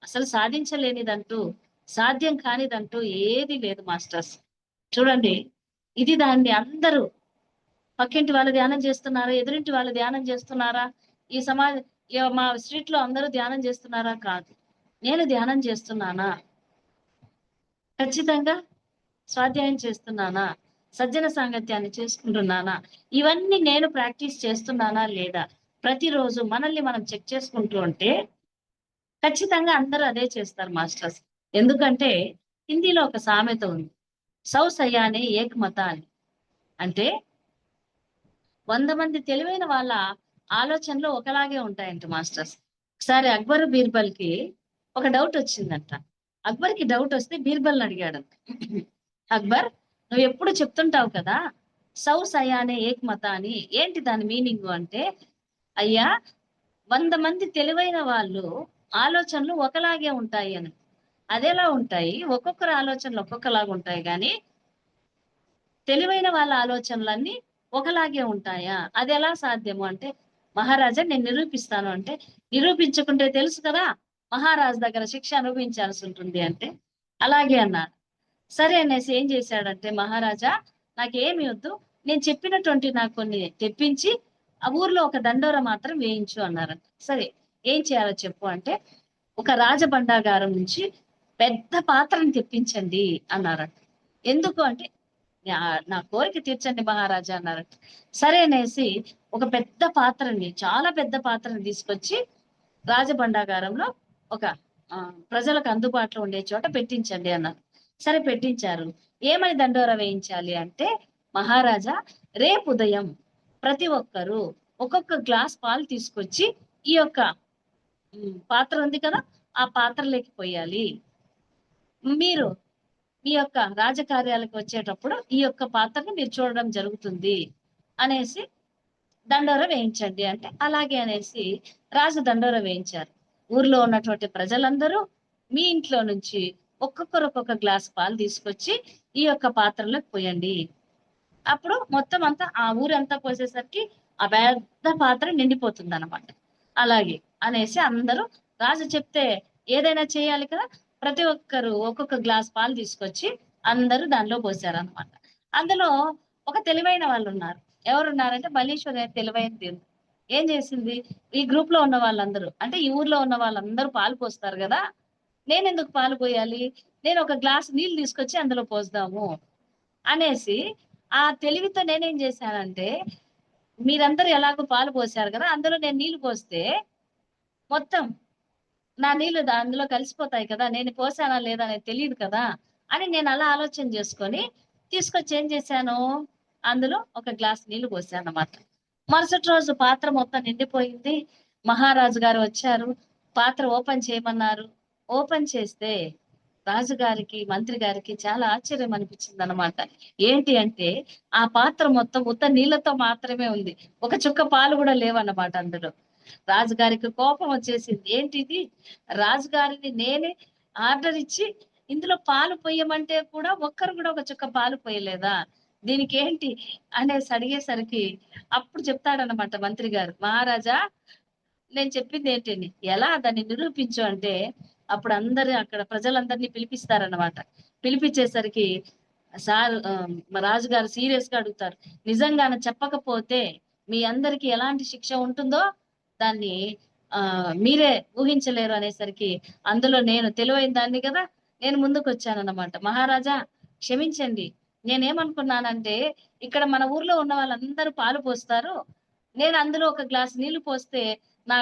అసలు సాధించలేనిదంటూ, సాధ్యం కానిదంటూ ఏది లేదు మాస్టర్స్. చూడండి, ఇది దాన్ని అందరూ పక్కింటి వాళ్ళు ధ్యానం చేస్తున్నారా, ఎదురింటి వాళ్ళు ధ్యానం చేస్తున్నారా, ఈ మా స్ట్రీట్ లో అందరూ ధ్యానం చేస్తున్నారా? కాదు. నేను ధ్యానం చేస్తున్నానా? ఖచ్చితంగా స్వాధ్యాయం చేస్తున్నానా? సజ్జన సాంగత్యాన్ని చేసుకుంటున్నానా? ఇవన్నీ నేను ప్రాక్టీస్ చేస్తున్నానా లేదా? ప్రతిరోజు మనల్ని మనం చెక్ చేసుకుంటూ ఉంటే ఖచ్చితంగా అందరూ అదే చేస్తారు మాస్టర్స్. ఎందుకంటే హిందీలో ఒక సామెత ఉంది, సౌ సయానే ఏక్ మతాని అంటే 100 మంది తెలివైన వాళ్ళ ఆలోచనలు ఒకలాగే ఉంటాయంట మాస్టర్స్. ఒకసారి అక్బర్ బీర్బల్ కి ఒక డౌట్ వచ్చిందంట. అక్బర్ కి డౌట్ వస్తే బీర్బల్ అడిగాడంట, అక్బర్ నువ్వు ఎప్పుడు చెప్తుంటావు కదా సౌ సయానే ఏక్ మత అని, ఏంటి దాని మీనింగ్ అంటే, అయ్యా 100 మంది తెలివైన వాళ్ళు ఆలోచనలు ఒకలాగే ఉంటాయి అని. అదెలా ఉంటాయి, ఒక్కొక్కరు ఆలోచనలు ఒక్కొక్కలాగా ఉంటాయి కానీ తెలివైన వాళ్ళ ఆలోచనలన్నీ ఒకలాగే ఉంటాయా, అది ఎలా సాధ్యము అంటే, మహారాజా నేను నిరూపిస్తాను అంటే, నిరూపించుకుంటే తెలుసు కదా మహారాజు దగ్గర శిక్ష అనుభవించాల్సి ఉంటుంది అంటే, అలాగే అన్నాడు. సరే అనేసి ఏం చేశాడంటే, మహారాజా నాకేమి వద్దు, నేను చెప్పినటువంటి నాకు కొన్ని తెప్పించి ఆ ఊర్లో ఒక దండోర మాత్రం వేయించు అన్నారంట. సరే ఏం చేయాలో చెప్పు అంటే, ఒక రాజబండాగారం నుంచి పెద్ద పాత్రను తెప్పించండి అన్నారంట. ఎందుకు అంటే, నా కోరిక తీర్చండి మహారాజా అన్నారంట. సరే అనేసి ఒక పెద్ద పాత్రని, చాలా పెద్ద పాత్రని తీసుకొచ్చి రాజబండాగారంలో ఒక ప్రజలకు అందుబాటులో ఉండే చోట పెట్టించండి అన్నారు. సరే పెట్టించారు. ఏమని దండోర వేయించాలి అంటే, మహారాజా రేపు ఉదయం ప్రతి ఒక్కరు ఒక్కొక్క గ్లాస్ పాలు తీసుకొచ్చి ఈ యొక్క పాత్ర ఉంది కదా ఆ పాత్రలోకి పోయాలి. మీరు మీ యొక్క రాజకార్యాలకు వచ్చేటప్పుడు ఈ యొక్క పాత్రను మీరు చూడడం జరుగుతుంది అనేసి దండోర వేయించండి అంటే, అలాగే అనేసి రాజు దండోర వేయించారు. ఊర్లో ఉన్నటువంటి ప్రజలందరూ మీ ఇంట్లో నుంచి ఒక్కొక్కరు ఒక్కొక్క గ్లాస్ పాలు తీసుకొచ్చి ఈ యొక్క పాత్రలోకి పోయండి. అప్పుడు మొత్తం అంతా ఆ ఊరంతా పోసేసరికి ఆ పెద్ద పాత్ర నిండిపోతుంది అనమాట. అలాగే అనేసి అందరూ రాజు చెప్తే ఏదైనా చేయాలి కదా, ప్రతి ఒక్కరు ఒక్కొక్క గ్లాస్ పాలు తీసుకొచ్చి అందరూ దానిలో పోసారనమాట. అందులో ఒక తెలివైన వాళ్ళు ఉన్నారు. ఎవరున్నారంటే మల్లీశ్వరి అనే తెలివైనది ఏం చేసింది, ఈ గ్రూప్ లో ఉన్న వాళ్ళందరూ అంటే ఈ ఊర్లో ఉన్న వాళ్ళందరూ పాలు పోస్తారు కదా, నేను ఎందుకు పాలు పోయాలి, నేను ఒక గ్లాస్ నీళ్లు తీసుకొచ్చి అందులో పోస్తాము అనేసి ఆ తెలివితో నేనేం చేశానంటే, మీరందరూ ఎలాగో పాలు పోసారు కదా, అందులో నేను నీళ్లు పోస్తే మొత్తం నా నీళ్లు అందులో కలిసిపోతాయి కదా, నేను పోసానా లేదా అనేది తెలియదు కదా అని నేను అలా ఆలోచన చేసుకొని తీసుకొచ్చి ఏం చేశాను, అందులో ఒక గ్లాస్ నీళ్లు పోసాను అన్నమాట. మరుసటి రోజు పాత్ర మొత్తం నిండిపోయింది. మహారాజు గారు వచ్చారు, పాత్ర ఓపెన్ చేయమన్నారు. ఓపెన్ చేస్తే రాజుగారికి మంత్రి గారికి చాలా ఆశ్చర్యం అనిపించింది అనమాట. ఏంటి అంటే ఆ పాత్ర మొత్తం ఉత్త నీళ్లతో మాత్రమే ఉంది, ఒక చుక్క పాలు కూడా లేవన్నమాట అందులో. రాజుగారికి కోపం వచ్చేసింది. ఏంటిది, రాజుగారిని నేనే ఆర్డర్ ఇచ్చి ఇందులో పాలు పొయ్యమంటే కూడా ఒక్కరు కూడా ఒక చుక్క పాలు పోయలేదా, దీనికి ఏంటి అనేసి అడిగేసరికి అప్పుడు చెప్తాడనమాట మంత్రి గారు, మహారాజా నేను చెప్పింది ఏంటని, ఎలా దాన్ని నిరూపించు అంటే అప్పుడు అందరు అక్కడ ప్రజలందరినీ పిలిపిస్తారనమాట. పిలిపించేసరికి సార్ రాజుగారు సీరియస్ గా అడుగుతారు, నిజంగానే చెప్పకపోతే మీ అందరికి ఎలాంటి శిక్ష ఉంటుందో దాన్ని మీరే ఊహించలేరు అనేసరికి అందులో నేను తెలివైన దాన్ని కదా, నేను ముందుకు వచ్చానన్నమాట. మహారాజా క్షమించండి, నేనేమనుకున్నానంటే ఇక్కడ మన ఊర్లో ఉన్న వాళ్ళందరూ పాలు పోస్తారు, నేను అందులో ఒక గ్లాస్ నీళ్లు పోస్తే నా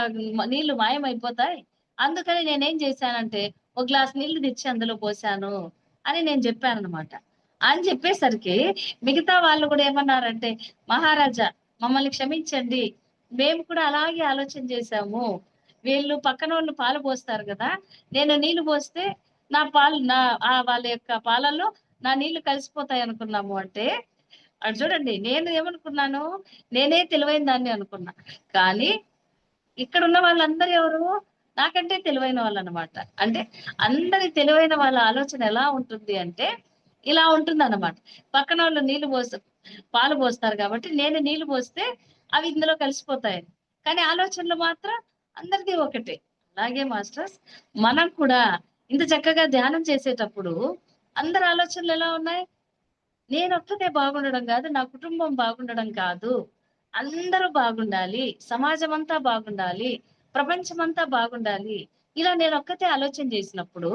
నీళ్లు మాయమైపోతాయి, అందుకని నేనేం చేశానంటే ఒక గ్లాస్ నీళ్లు తెచ్చి అందులో పోసాను అని నేను చెప్పాను అనమాట. అని చెప్పేసరికి మిగతా వాళ్ళు కూడా ఏమన్నారంటే, మహారాజా మమ్మల్ని క్షమించండి, మేము కూడా అలాగే ఆలోచన చేశాము, వీళ్ళు పక్కన వాళ్ళు పాలు పోస్తారు కదా, నేను నీళ్లు పోస్తే నా పాలు వాళ్ళ యొక్క పాలల్లో నా నీళ్లు కలిసిపోతాయి అనుకున్నాము అంటే, అది చూడండి నేను ఏమనుకున్నాను, నేనే తెలివైన దాన్ని అనుకున్నా, కానీ ఇక్కడ ఉన్న వాళ్ళందరూ ఎవరు, నాకంటే తెలివైన వాళ్ళు అనమాట. అంటే అందరి తెలివైన వాళ్ళ ఆలోచన ఎలా ఉంటుంది అంటే ఇలా ఉంటుంది అన్నమాట. పక్కన వాళ్ళు నీళ్లు పాలు పోస్తారు కాబట్టి నేను నీళ్లు పోస్తే అవి ఇందులో కలిసిపోతాయి, కానీ ఆలోచనలు మాత్రం అందరిది ఒకటే. అలాగే మాస్టర్స్ మనం కూడా ఇంత చక్కగా ధ్యానం చేసేటప్పుడు అందరి ఆలోచనలు ఎలా ఉన్నాయి, నేను ఒక్కటే బాగుండడం కాదు, నా కుటుంబం బాగుండడం కాదు, అందరూ బాగుండాలి, సమాజం అంతా బాగుండాలి, ప్రపంచం అంతా బాగుండాలి, ఇలా నేను ఒక్కతే ఆలోచన చేసినప్పుడు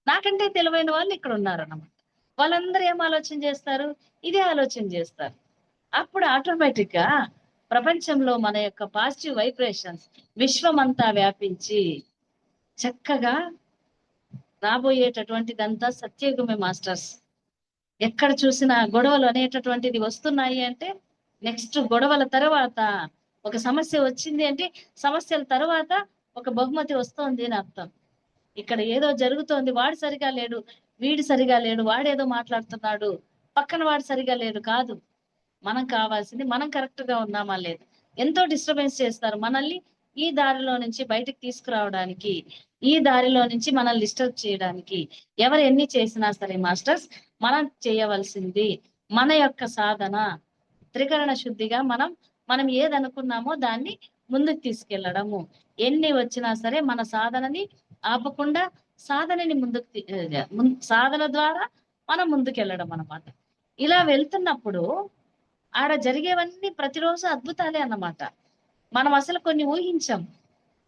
నాకంటే తెలివైన వాళ్ళు ఇక్కడ ఉన్నారన్నమాట. వాళ్ళందరూ ఏం ఆలోచన చేస్తారు, ఇదే ఆలోచన చేస్తారు. అప్పుడు ఆటోమేటిక్ గా ప్రపంచంలో మన యొక్క పాజిటివ్ వైబ్రేషన్స్ విశ్వమంతా వ్యాపించి చక్కగా రాబోయేటటువంటిదంతా సత్యయుగమే మాస్టర్స్. ఎక్కడ చూసినా గొడవలు అనేటటువంటిది వస్తున్నాయి అంటే నెక్స్ట్ గొడవల తర్వాత ఒక సమస్య వచ్చింది అంటే సమస్యల తర్వాత ఒక బహుమతి వస్తోంది అని అర్థం. ఇక్కడ ఏదో జరుగుతోంది, వాడు సరిగా లేడు, వీడు సరిగా లేడు, వాడేదో మాట్లాడుతున్నాడు, పక్కన వాడు సరిగా లేడు కాదు. మనం కావాల్సింది మనం కరెక్ట్ గా ఉన్నామా లేదు. ఎంతో డిస్టర్బెన్స్ చేస్తారు మనల్ని ఈ దారిలో నుంచి బయటకు తీసుకురావడానికి, ఈ దారిలో నుంచి మనల్ని డిస్టర్బ్ చేయడానికి. ఎవరు ఎన్ని చేసినా సరే మాస్టర్స్, మనం చేయవలసింది మన యొక్క సాధన త్రికరణ శుద్ధిగా మనం ఏదనుకున్నామో దాన్ని ముందుకు తీసుకెళ్లడము. ఎన్ని వచ్చినా సరే మన సాధనని ఆపకుండా సాధనని సాధన ద్వారా మనం ముందుకెళ్ళడం అన్నమాట. ఇలా వెళ్తున్నప్పుడు ఆడ జరిగేవన్నీ ప్రతిరోజు అద్భుతాలే అన్నమాట. మనం అసలు కొన్ని ఊహించం.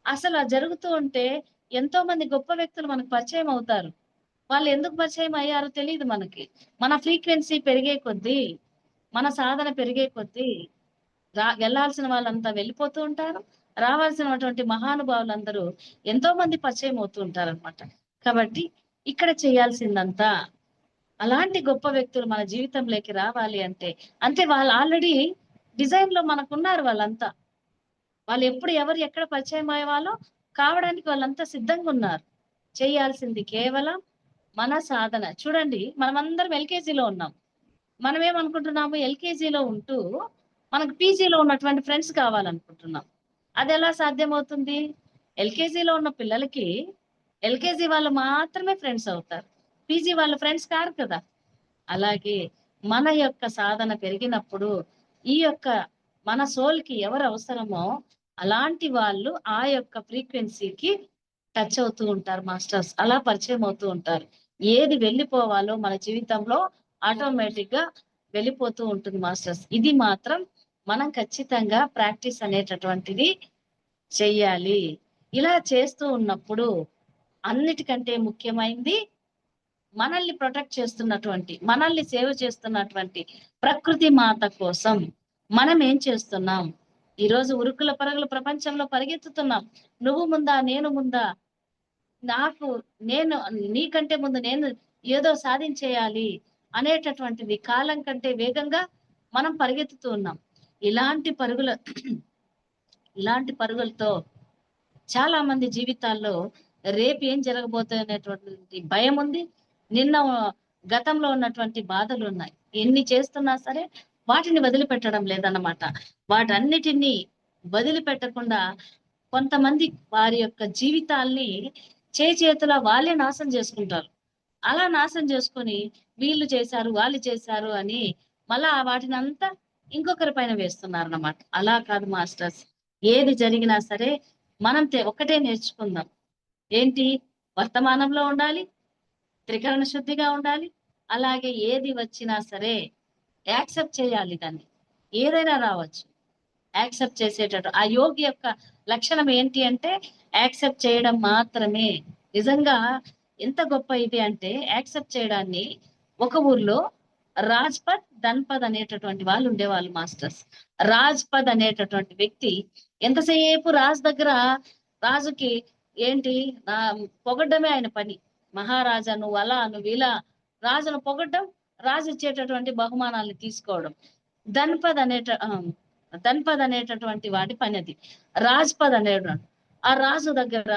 అసలు జరుగుతూ ఉంటే ఎంతో మంది గొప్ప వ్యక్తులు మనకు పరిచయం అవుతారు. వాళ్ళు ఎందుకు పరిచయం అయ్యారో తెలీదు మనకి. మన ఫ్రీక్వెన్సీ పెరిగే కొద్దీ, మన సాధన పెరిగే కొద్దీ వెళ్ళాల్సిన వాళ్ళంతా వెళ్ళిపోతూ ఉంటారు. రావాల్సినటువంటి మహానుభావులందరూ ఎంతో మంది పరిచయం అవుతూ ఉంటారన్నమాట. కాబట్టి ఇక్కడ చేయాల్సిందంతా అలాంటి గొప్ప వ్యక్తులు మన జీవితంలోకి రావాలి అంటే వాళ్ళు ఆల్రెడీ డిజైన్ లో మనకున్నారు వాళ్ళంతా. వాళ్ళు ఎప్పుడు ఎవరు ఎక్కడ పరిచయం అయ్యేవాళ్ళో కావడానికి వాళ్ళంతా సిద్ధంగా ఉన్నారు. చేయాల్సింది కేవలం మన సాధన. చూడండి, మనమందరం ఎల్కేజీలో ఉన్నాం. మనం ఏమనుకుంటున్నాము, ఎల్కేజీలో ఉంటూ మనకు పీజీలో ఉన్నటువంటి ఫ్రెండ్స్ కావాలనుకుంటున్నాం. అది ఎలా సాధ్యమవుతుంది? ఎల్కేజీలో ఉన్న పిల్లలకి ఎల్కేజీ వాళ్ళు మాత్రమే ఫ్రెండ్స్ అవుతారు, పీజీ వాళ్ళు ఫ్రెండ్స్ కారు కదా. అలాగే మన యొక్క సాధన పెరిగినప్పుడు ఈ యొక్క మన సోల్ కి ఎవరు అవసరమో అలాంటి వాళ్ళు ఆ యొక్క ఫ్రీక్వెన్సీకి టచ్ అవుతూ ఉంటారు మాస్టర్స్. అలా పరిచయం అవుతూ ఉంటారు. ఏది వెళ్ళిపోవాలో మన జీవితంలో ఆటోమేటిక్ గా వెళ్ళిపోతూ ఉంటుంది మాస్టర్స్. ఇది మాత్రం మనం ఖచ్చితంగా ప్రాక్టీస్ అనేటటువంటిది చెయ్యాలి. ఇలా చేస్తూ ఉన్నప్పుడు అన్నిటికంటే ముఖ్యమైనది మనల్ని ప్రొటెక్ట్ చేస్తున్నటువంటి, మనల్ని సేవ చేస్తున్నటువంటి ప్రకృతి మాత కోసం మనం ఏం చేస్తున్నాం? ఈరోజు ఉరుకుల పరుగుల ప్రపంచంలో పరిగెత్తుతున్నాం. నువ్వు ముందా, నేను ముందా, నేను నీకంటే ముందు నేను ఏదో సాధించేయాలి అనేటటువంటిది కాలం కంటే వేగంగా మనం పరిగెత్తుతూ ఉన్నాం. ఇలాంటి పరుగుల ఇలాంటి పరుగులతో చాలా మంది జీవితాల్లో రేపు ఏం జరగబోతున్నటువంటి భయం ఉంది. నిన్న గతంలో ఉన్నటువంటి బాధలు ఉన్నాయి. ఎన్ని చేస్తున్నా సరే వాటిని వదిలిపెట్టడం లేదన్నమాట. వాటన్నిటిని వదిలిపెట్టకుండా కొంతమంది వారి యొక్క జీవితాల్ని చేతులా వాళ్ళే నాశనం చేసుకుంటారు. అలా నాశనం చేసుకొని వీళ్ళు చేశారు, వాళ్ళు చేశారు అని మళ్ళా వాటిని అంతా ఇంకొకరి పైన వేస్తున్నారు అన్నమాట. అలా కాదు మాస్టర్స్. ఏది జరిగినా సరే మనం ఒక్కటే నేర్చుకుందాం. ఏంటి? వర్తమానంలో ఉండాలి, త్రికరణ శుద్ధిగా ఉండాలి. అలాగే ఏది వచ్చినా సరే యాక్సెప్ట్ చేయాలి దాన్ని. ఏదైనా రావచ్చు, యాక్సెప్ట్ చేసేటట్టు. ఆ యోగి యొక్క లక్షణం ఏంటి అంటే యాక్సెప్ట్ చేయడం మాత్రమే. నిజంగా ఎంత గొప్ప ఇది అంటే యాక్సెప్ట్ చేయడాన్ని. ఒక ఊర్లో రాజ్పద్, ధన్పద్ అనేటటువంటి వాళ్ళు ఉండేవాళ్ళు మాస్టర్స్. రాజ్పద్ అనేటటువంటి వ్యక్తి ఎంతసేపు రాజు దగ్గర, రాజుకి ఏంటి పొగడ్డమే ఆయన పని. మహారాజా నువ్వు అలా, నువ్వు ఇలా, రాజును పొగడ్డం, రాజు ఇచ్చేటటువంటి బహుమానాలను తీసుకోవడం. ధన్పద్ ధన్పద్ అనేటటువంటి వాడి పని అది. రాజ్పద్ అనేవాడు ఆ రాజు దగ్గర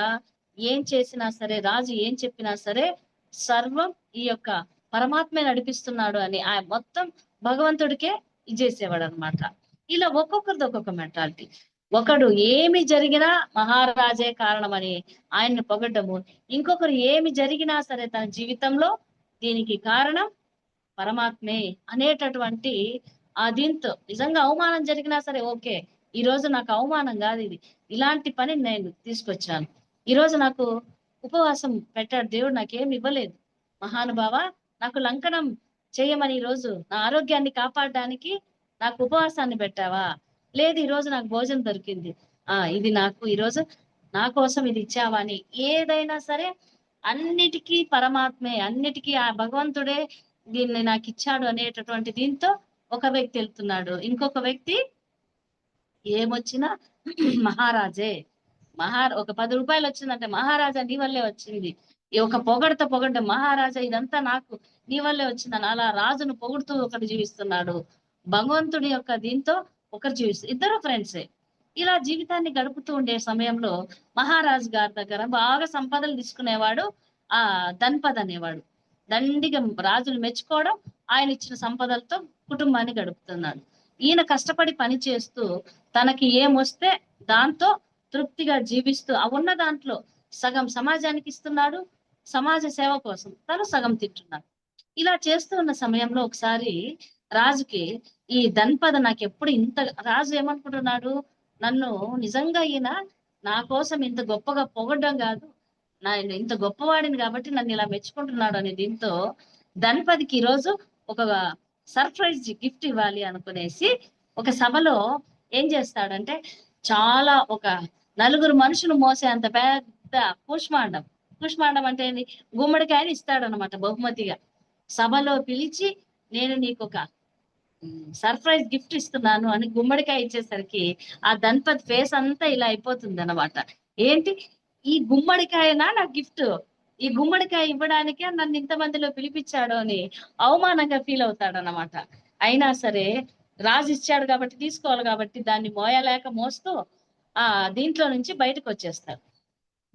ఏం చేసినా సరే, రాజు ఏం చెప్పినా సరే సర్వం ఈ యొక్క పరమాత్మే నడిపిస్తున్నాడు అని ఆ మొత్తం భగవంతుడికే ఇచ్చేసేవాడు అనమాట. ఇలా ఒక్కొక్కరిది ఒక్కొక్క మెంటాలిటీ. ఒకడు ఏమి జరిగినా మహారాజే కారణమని ఆయన్ని పొగడ్డము, ఇంకొకరు ఏమి జరిగినా సరే తన జీవితంలో దీనికి కారణం పరమాత్మే అనేటటువంటి దీంతో నిజంగా అవమానం జరిగినా సరే ఓకే, ఈ రోజు నాకు అవమానం కాదు ఇది, ఇలాంటి పని నేను తీసుకొచ్చాను. ఈ రోజు నాకు ఉపవాసం పెట్టాడు దేవుడు, నాకేమి ఇవ్వలేదు, మహానుభావ నాకు లంకనం చేయమని ఈ రోజు నా ఆరోగ్యాన్ని కాపాడడానికి నాకు ఉపవాసాన్ని పెట్టావా? లేదు, ఈ రోజు నాకు భోజనం దొరికింది, ఇది నాకు ఈరోజు నా కోసం ఇది ఇచ్చావా అని ఏదైనా సరే అన్నిటికీ పరమాత్మే, అన్నిటికీ ఆ భగవంతుడే దీన్ని నాకు ఇచ్చాడు అనేటటువంటి దీంతో ఒక వ్యక్తి వెళ్తున్నాడు. ఇంకొక వ్యక్తి ఏమొచ్చినా మహారాజే, ఒక 10 రూపాయలు వచ్చిందంటే మహారాజా నీ వల్లే వచ్చింది. ఈ ఒక పొగడ్డ మహారాజా ఇదంతా నాకు నీ వల్లే వచ్చిందని అలా రాజును పొగుడుతూ ఒకడు జీవిస్తున్నాడు, భగవంతుడి యొక్క దీంతో ఒకరు జీవిస్తారు, ఇద్దరు ఫ్రెండ్సే. ఇలా జీవితాన్ని గడుపుతూ ఉండే సమయంలో మహారాజు గారి దగ్గర బాగా సంపదలు తీసుకునేవాడు ఆ ధన్పద్ అనేవాడు. దండిగా రాజులు మెచ్చుకోవడం, ఆయన ఇచ్చిన సంపదలతో కుటుంబాన్ని గడుపుతున్నాడు. ఈయన కష్టపడి పని చేస్తూ తనకి ఏమొస్తే దాంతో తృప్తిగా జీవిస్తూ ఆ ఉన్న దాంట్లో సగం సమాజానికి ఇస్తున్నాడు, సమాజ సేవ కోసం తను సగం తింటున్నాడు. ఇలా చేస్తూ ఉన్న సమయంలో ఒకసారి రాజుకి ఈ ధన్పద నాకు ఎప్పుడు ఇంత, రాజు ఏమనుకుంటున్నాడు, నన్ను నిజంగా ఈయన నా కోసం ఇంత గొప్పగా పొగడ్డం కాదు, నా ఇంత గొప్పవాడిని కాబట్టి నన్ను ఇలా మెచ్చుకుంటున్నాడు అనే దీంతో ధన్పదికి ఈరోజు ఒక సర్ప్రైజ్ గిఫ్ట్ ఇవ్వాలి అనుకునేసి ఒక సభలో ఏం చేస్తాడంటే చాలా ఒక నలుగురు మనుషులు మోసే అంత పెద్ద కూష్మాండం, కూష్మాండం అంటే ఏంటి, గుమ్మడికాయని ఇస్తాడనమాట బహుమతిగా. సభలో పిలిచి నేను నీకు ఒక సర్ప్రైజ్ గిఫ్ట్ ఇస్తున్నాను అని గుమ్మడికాయ ఇచ్చేసరికి ఆ ధన్పతి ఫేస్ అంతా ఇలా అయిపోతుంది అనమాట. ఏంటి ఈ గుమ్మడికాయనా నా గిఫ్ట్, ఈ గుమ్మడికాయ ఇవ్వడానికే నన్ను ఇంతమందిలో పిలిపించాడు అని అవమానంగా ఫీల్ అవుతాడనమాట. అయినా సరే రాజు ఇచ్చాడు కాబట్టి తీసుకోవాలి కాబట్టి దాన్ని మోయలేక మోస్తూ ఆ దీంట్లో నుంచి బయటకు వచ్చేస్తాడు.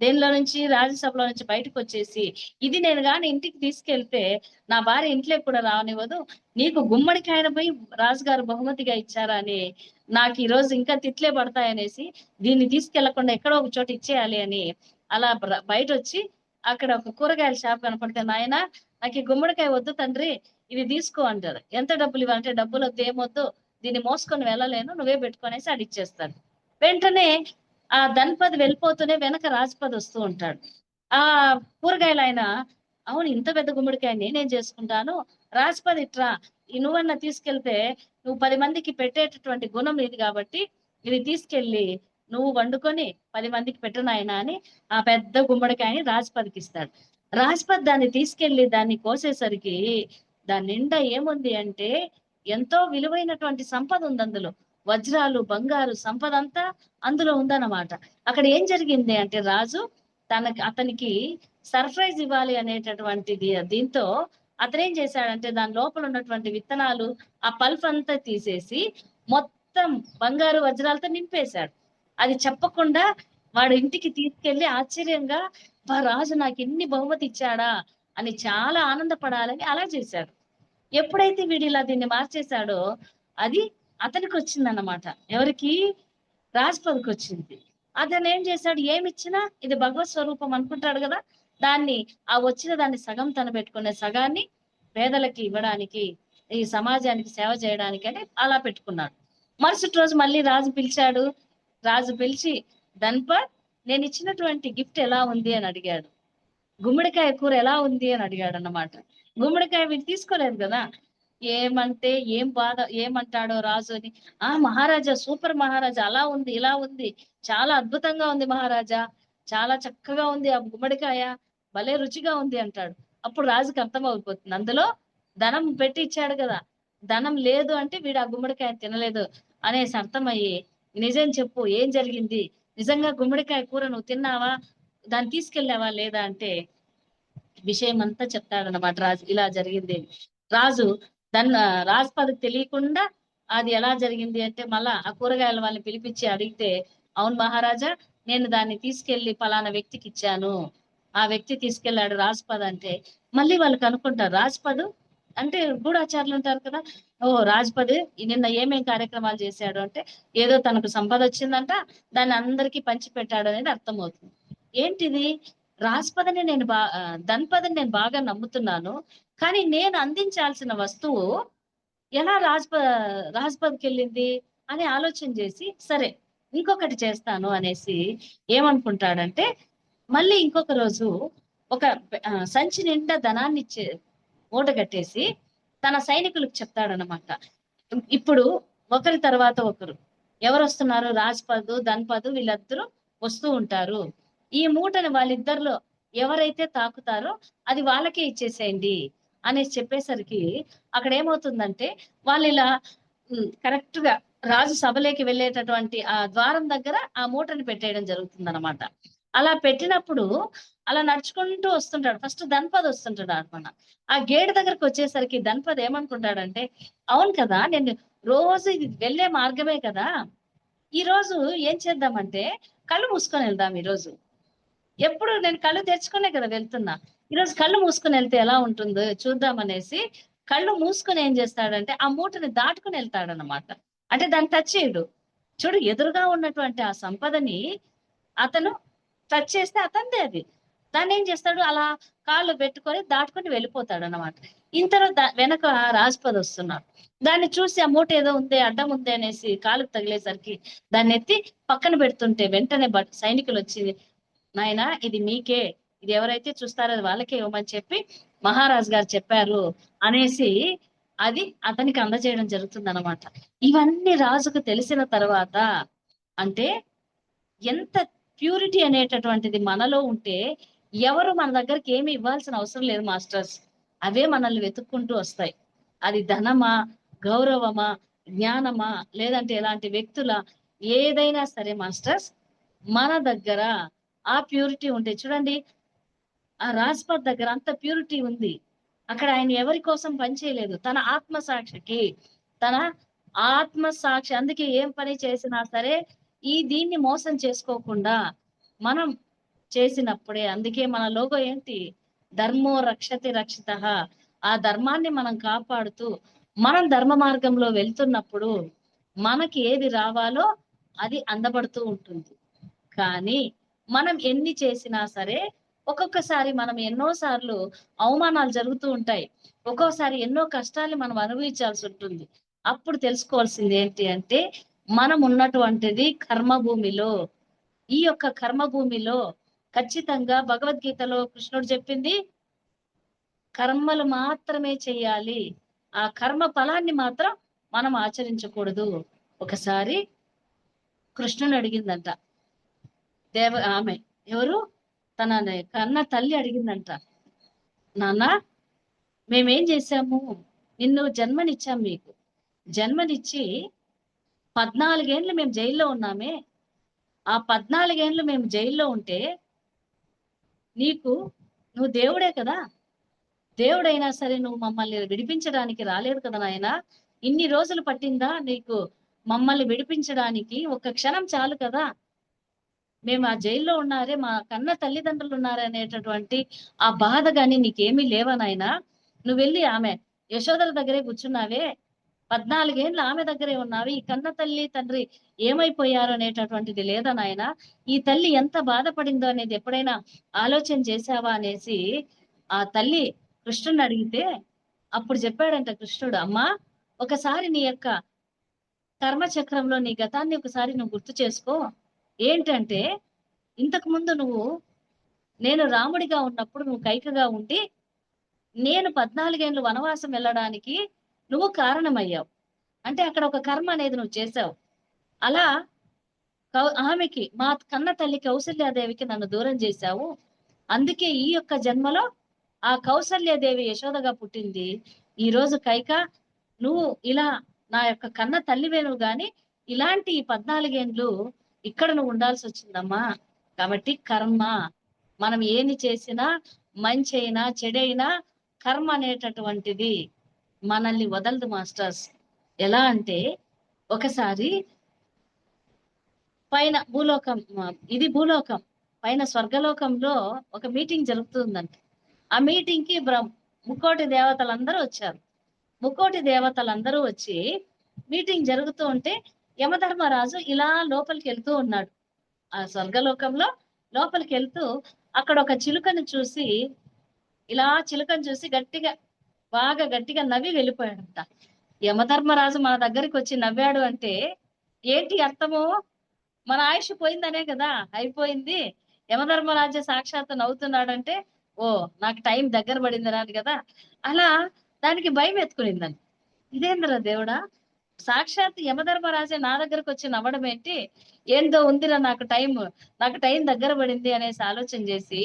దేనిలో నుంచి, రాజ్యసభలో నుంచి బయటకు వచ్చేసి, ఇది నేను గాని ఇంటికి తీసుకెళ్తే నా భార్య ఇంట్లో కూడా రానివ్వదు, నీకు గుమ్మడికాయన పోయి రాజుగారు బహుమతిగా ఇచ్చారా అని నాకు ఈ రోజు ఇంకా తిట్లే పడతాయనేసి దీన్ని తీసుకెళ్లకుండా ఎక్కడో ఒక చోట ఇచ్చేయాలి అని అలా బయట వచ్చి అక్కడ ఒక కూరగాయల షాప్ కనపడితే, నాయన నాకు ఈ గుమ్మడికాయ వద్దు తండ్రి, ఇది తీసుకో అంటారు. ఎంత డబ్బులు ఇవ్వాలంటే, డబ్బులు వద్దు, ఏమొద్దు, దీన్ని మోసుకొని వెళ్ళలేను, నువ్వే పెట్టుకొనేసి అది ఇచ్చేస్తాడు. వెంటనే ఆ ధన్పద్ వెళ్ళిపోతూనే వెనక రాజపద్ వస్తూ ఉంటాడు. ఆ కూరగాయలు ఆయన, అవును ఇంత పెద్ద గుమ్మడికాయ నేనేం చేసుకుంటాను, రాజపద్ ఇట్రా, నువ్వన్నా తీసుకెళ్తే నువ్వు 10 మందికి పెట్టేటటువంటి గుణం ఇది కాబట్టి ఇది తీసుకెళ్ళి నువ్వు వండుకొని 10 మందికి పెట్టనాయనా అని ఆ పెద్ద గుమ్మడికాయని రాజపద్కి ఇస్తాడు. రాజపద్ దాన్ని తీసుకెళ్లి దాన్ని కోసేసరికి దాని నిండా ఏముంది అంటే ఎంతో విలువైనటువంటి సంపద ఉంది అందులో, వజ్రాలు, బంగారు సంపద అంతా అందులో ఉందన్నమాట. అక్కడ ఏం జరిగింది అంటే రాజు అతనికి సర్ప్రైజ్ ఇవ్వాలి అనేటటువంటిది దీంతో అతనేం చేశాడంటే దాని లోపల ఉన్నటువంటి విత్తనాలు ఆ పల్ప్ అంతా తీసేసి మొత్తం బంగారు వజ్రాలతో నింపేశాడు. అది చెప్పకుండా వాడు ఇంటికి తీసుకెళ్లి ఆశ్చర్యంగా, రాజు నాకు ఇన్ని బహుమతి ఇచ్చాడా అని చాలా ఆనందపడాలని అలా చేశాడు. ఎప్పుడైతే వీడు ఇలా దీన్ని మార్చేశాడో అది అతనికి వచ్చిందన్నమాట. ఎవరికి, రాజపదకి వచ్చింది. అతను ఏం చేశాడు, ఏమిచ్చినా ఇది భగవత్ స్వరూపం అనుకుంటాడు కదా, దాన్ని ఆ వచ్చిన దాన్ని సగం తన పెట్టుకునే సగాన్ని పేదలకి ఇవ్వడానికి, ఈ సమాజానికి సేవ చేయడానికి అని అలా పెట్టుకున్నాడు. మరుసటి రోజు మళ్ళీ రాజు పిలిచాడు. రాజు పిలిచి, ధన్పద్ నేను ఇచ్చినటువంటి గిఫ్ట్ ఎలా ఉంది అని అడిగాడు. గుమ్మడికాయ కూర ఎలా ఉంది అని అడిగాడు అన్నమాట. గుమ్మడికాయ వీడు తీసుకోలేదు కదా, ఏమంటే ఏం బాధ, ఏమంటాడో రాజు అని. మహారాజా సూపర్ మహారాజా, అలా ఉంది ఇలా ఉంది, చాలా అద్భుతంగా ఉంది మహారాజా, చాలా చక్కగా ఉంది ఆ గుమ్మడికాయ, భలే రుచిగా ఉంది అంటాడు. అప్పుడు రాజుకి అర్థమైపోతుంది అందులో ధనం పెట్టి ఇచ్చాడు కదా, ధనం లేదు అంటే వీడు ఆ గుమ్మడికాయ తినలేదు అనేసి అర్థమయ్యి, నిజం చెప్పు ఏం జరిగింది, నిజంగా గుమ్మడికాయ కూర నువ్వు తిన్నావా, దాన్ని తీసుకెళ్ళావా లేదా అంటే విషయం అంతా చెప్తాడన్నమాట రాజు. ఇలా జరిగింది. రాజు రాజపదకి తెలియకుండా అది ఎలా జరిగింది అంటే మళ్ళా ఆ కూరగాయల వాళ్ళని పిలిపించి అడిగితే, అవును మహారాజా నేను దాన్ని తీసుకెళ్లి పలానా వ్యక్తికి ఇచ్చాను, ఆ వ్యక్తి తీసుకెళ్లాడు రాజపద్ అంటే. మళ్ళీ వాళ్ళు కనుక్కుంటారు, రాజపద్ అంటే గూఢాచారులు ఉంటారు కదా, ఓ రాజపద్ నిన్న ఏమేం కార్యక్రమాలు చేశాడు అంటే ఏదో తనకు సంపద వచ్చిందంట, దాన్ని అందరికీ పంచి పెట్టాడు అనేది అర్థమవుతుంది. ఏంటిది, రాజపదని నేను ధన్పదని నేను బాగా నమ్ముతున్నాను, కానీ నేను అందించాల్సిన వస్తువు ఎలా రాజ్పథ్కి వెళ్ళింది అని ఆలోచన చేసి, సరే ఇంకొకటి చేస్తాను అనేసి ఏమనుకుంటాడంటే మళ్ళీ ఇంకొక రోజు ఒక సంచి నిండా ధనాన్ని మూట కట్టేసి తన సైనికులకు చెప్తాడనమాట. ఇప్పుడు ఒకరి తర్వాత ఒకరు ఎవరు వస్తున్నారు, రాజ్పద్ ధన్పద్ వీళ్ళిద్దరూ వస్తూ ఉంటారు, ఈ మూటని వాళ్ళిద్దరిలో ఎవరైతే తాకుతారో అది వాళ్ళకే ఇచ్చేసేయండి అనేసి చెప్పేసరికి అక్కడ ఏమవుతుందంటే వాళ్ళు ఇలా కరెక్ట్ గా రాజు సభలోకి వెళ్ళేటటువంటి ఆ ద్వారం దగ్గర ఆ మూటని పెట్టేయడం జరుగుతుంది అనమాట. అలా పెట్టినప్పుడు అలా నడుచుకుంటూ వస్తుంటాడు. ఫస్ట్ ధన్పద్ వస్తుంటాడు అనమాట. ఆ గేట్ దగ్గరికి వచ్చేసరికి ధన్పద్ ఏమనుకుంటాడంటే, అవును కదా! నేను రోజు ఇది వెళ్ళే మార్గమే కదా! ఈరోజు ఏం చేద్దామంటే కళ్ళు మూసుకొని వెళ్దాం ఈరోజు. ఎప్పుడు నేను కళ్ళు తెరుచుకునే కదా వెళ్తున్నా. ఈరోజు కళ్ళు మూసుకొని వెళ్తే ఎలా ఉంటుందో చూద్దామనేసి కళ్ళు మూసుకొని ఏం చేస్తాడంటే ఆ మూటని దాటుకొని వెళ్తాడన్నమాట. అంటే దాన్ని టచ్ చేయడు. చూడు ఎదురుగా ఉన్నటువంటి ఆ సంపదని అతను టచ్ చేస్తే అతనిదే అది. దాన్నేం చేస్తాడు అలా కాళ్ళు పెట్టుకొని దాటుకొని వెళ్ళిపోతాడన్నమాట. ఇంతలో వెనక రాజపద్ వస్తున్నాడు. దాన్ని చూసి ఆ మూట ఏదో ఉంది, అడ్డం ఉంది అనేసి కాలుకి తగిలేసరికి దాన్నెత్తి పక్కన పెడుతుంటే వెంటనే సైనికులొచ్చి నాయనా ఇది మీకే. ఇది ఎవరైతే చూస్తారో అది వాళ్ళకే ఇవ్వమని చెప్పి మహారాజు గారు చెప్పారు అనేసి అది అతనికి అందజేయడం జరుగుతుందనమాట. ఇవన్నీ రాజుకు తెలిసిన తర్వాత అంటే ఎంత ప్యూరిటీ అనేటటువంటిది మనలో ఉంటే ఎవరు మన దగ్గరికి ఏమి ఇవ్వాల్సిన అవసరం లేదు మాస్టర్స్. అవే మనల్ని వెతుక్కుంటూ వస్తాయి. అది ధనమా, గౌరవమా, జ్ఞానమా, లేదంటే ఎలాంటి వ్యక్తుల ఏదైనా సరే మాస్టర్స్ మన దగ్గర ఆ ప్యూరిటీ ఉంటే చూడండి ఆ రాజ్‌పథ్ దగ్గర అంత ప్యూరిటీ ఉంది. అక్కడ ఆయన ఎవరి కోసం పని చేయలేదు. తన ఆత్మసాక్షికి, తన ఆత్మసాక్షి అందుకే ఏం పని చేసినా సరే, దీన్ని మోసం చేసుకోకుండా మనం చేసినప్పుడే అందుకే మన లోగో ఏంటి? ధర్మో రక్షతి రక్షితః. ఆ ధర్మాన్ని మనం కాపాడుతూ, మనం ధర్మ మార్గంలో వెళ్తున్నప్పుడు, మనకి ఏది రావాలో అది అందబడుతూ ఉంటుంది. కానీ మనం ఎన్ని చేసినా సరే, ఒక్కొక్కసారి మనం ఎన్నో సార్లు అవమానాలు జరుగుతూ ఉంటాయి. ఒక్కోసారి ఎన్నో కష్టాలు మనం అనుభవించాల్సుంటుంది. అప్పుడు తెలుసుకోవాల్సింది ఏంటి అంటే, మనం ఉన్నటువంటిది కర్మభూమిలో. ఈ యొక్క కర్మభూమిలో ఖచ్చితంగా భగవద్గీతలో కృష్ణుడు చెప్పింది కర్మలు మాత్రమే చెయ్యాలి. ఆ కర్మ ఫలాన్ని మాత్రం మనం ఆచరించకూడదు. ఒకసారి కృష్ణుని అడిగిందంట. ఆమె ఎవరు? తన కన్న తల్లి అడిగిందంట. నాన్న మేమేం చేశాము? నిన్ను జన్మనిచ్చాం మీకు. జన్మనిచ్చి 14 ఏండ్లు మేము జైల్లో ఉన్నామే. ఆ 14 ఏండ్లు మేము జైల్లో ఉంటే నీకు నువ్వు దేవుడే కదా! దేవుడైనా సరే నువ్వు మమ్మల్ని విడిపించడానికి రాలేదు కదా నాయనా! ఇన్ని రోజులు పట్టిందా నీకు మమ్మల్ని విడిపించడానికి? ఒక్క క్షణం చాలు కదా! మేము ఆ జైల్లో ఉన్నారే, మా కన్న తల్లిదండ్రులు ఉన్నారే అనేటటువంటి ఆ బాధ గాని నీకేమీ లేవా నాయనా? నువ్వెళ్ళి ఆమె యశోదల దగ్గరే కూర్చున్నావే, 14 ఏండ్లు ఆమె దగ్గరే ఉన్నావు. ఈ కన్న తల్లి, తండ్రి ఏమైపోయారు అనేటటువంటిది లేదా నాయనా? ఈ తల్లి ఎంత బాధపడిందో అనేది ఎప్పుడైనా ఆలోచన చేశావా అనేసి ఆ తల్లి కృష్ణుడిని అడిగితే, అప్పుడు చెప్పాడంట కృష్ణుడు, అమ్మా ఒకసారి నీ యొక్క కర్మ చక్రంలో నీ గతాన్ని ఒకసారి నువ్వు గుర్తు చేసుకో. ఏంటంటే ఇంతకు ముందు నేను రాముడిగా ఉన్నప్పుడు నువ్వు కైకగా ఉండి, నేను 14 ఏండ్లు వనవాసం వెళ్ళడానికి నువ్వు కారణమయ్యావు. అంటే అక్కడ ఒక కర్మ అనేది నువ్వు చేశావు. అలా ఆమెకి మా కన్న తల్లి కౌసల్యాదేవికి నన్ను దూరం చేశావు. అందుకే ఈ యొక్క జన్మలో ఆ కౌసల్యాదేవి యశోదగా పుట్టింది. ఈరోజు కైక నువ్వు ఇలా నా యొక్క కన్న తల్లివే నువ్వు గాని, ఇలాంటి ఈ 14 ఏండ్లు ఇక్కడ నువ్వు ఉండాల్సొచ్చిందమ్మా. కాబట్టి కర్మ మనం ఏమి చేసినా మంచైనా, చెడైనా కర్మ అనేటటువంటిది మనల్ని వదలదు మాస్టర్స్. ఎలా అంటే ఒకసారి పైన భూలోకం ఇది భూలోకం. పైన స్వర్గలోకంలో ఒక మీటింగ్ జరుగుతుందంట. ఆ మీటింగ్‌కి ముక్కోటి దేవతలందరూ వచ్చారు. ముక్కోటి దేవతలందరూ వచ్చి మీటింగ్ జరుగుతూ ఉంటే యమధర్మరాజు ఇలా లోపలికెళ్తూ ఉన్నాడు. ఆ స్వర్గలోకంలో లోపలికెళ్తూ అక్కడ ఒక చిలుకని చూసి ఇలా చిలుకని చూసి బాగా గట్టిగా నవ్వి వెళ్ళిపోయాడంట. యమధర్మరాజు మన దగ్గరికొచ్చి నవ్వాడు అంటే ఏంటి అర్థము? మన ఆయుష్ పోయిందనే కదా! అయిపోయింది. యమధర్మరాజు సాక్షాత్తు నవ్వుతున్నాడంటే, ఓహ్! నాకు టైం దగ్గర పడిందిరా అని కదా! అలా దానికి భయం ఎత్తుకునిందంట. ఇదేందిరా దేవుడా! సాక్షాత్తు యమధర్మరాజే నా దగ్గరకొచ్చి నవ్వడం ఏంటి? ఏందో ఉందిరా నాకు టైం దగ్గర పడింది అనేసి ఆలోచన చేసి,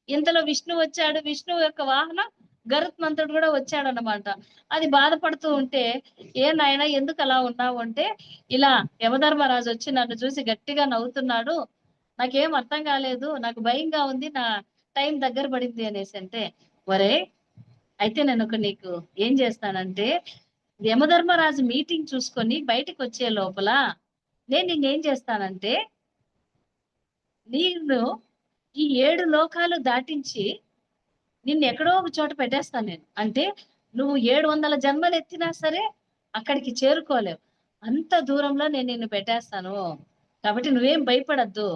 ఇంతలో విష్ణువు వచ్చాడు. విష్ణువు యొక్క వాహనం గరుత్మంతుడు కూడా వచ్చాడన్నమాట. అది బాధపడుతూ ఉంటే, "ఏ నాయనా ఎందుకలా ఉన్నావు" అంటే, ఇలా యమధర్మరాజు వచ్చి నన్ను చూసి గట్టిగా నవ్వుతున్నాడు. నాకేం అర్థం కాలేదు, నాకు భయంగా ఉంది, నా టైం దగ్గర పడింది అనేసి అంటే, ఒరే అయితే నేను ఒక నీకు ఏం చేస్తానంటే, యమధర్మరాజు మీటింగ్ చూసుకొని బయటకు వచ్చే లోపల నేను నిన్నేం చేస్తానంటే, నేను ఈ 7 లోకాలు దాటించి నిన్ను ఎక్కడో ఒక చోట పెట్టేస్తాను నేను. అంటే నువ్వు 700 జన్మలు ఎత్తినా సరే అక్కడికి చేరుకోలేవు. అంత దూరంలో నేను నిన్ను పెట్టేస్తాను. కాబట్టి నువ్వేం భయపడొద్దు.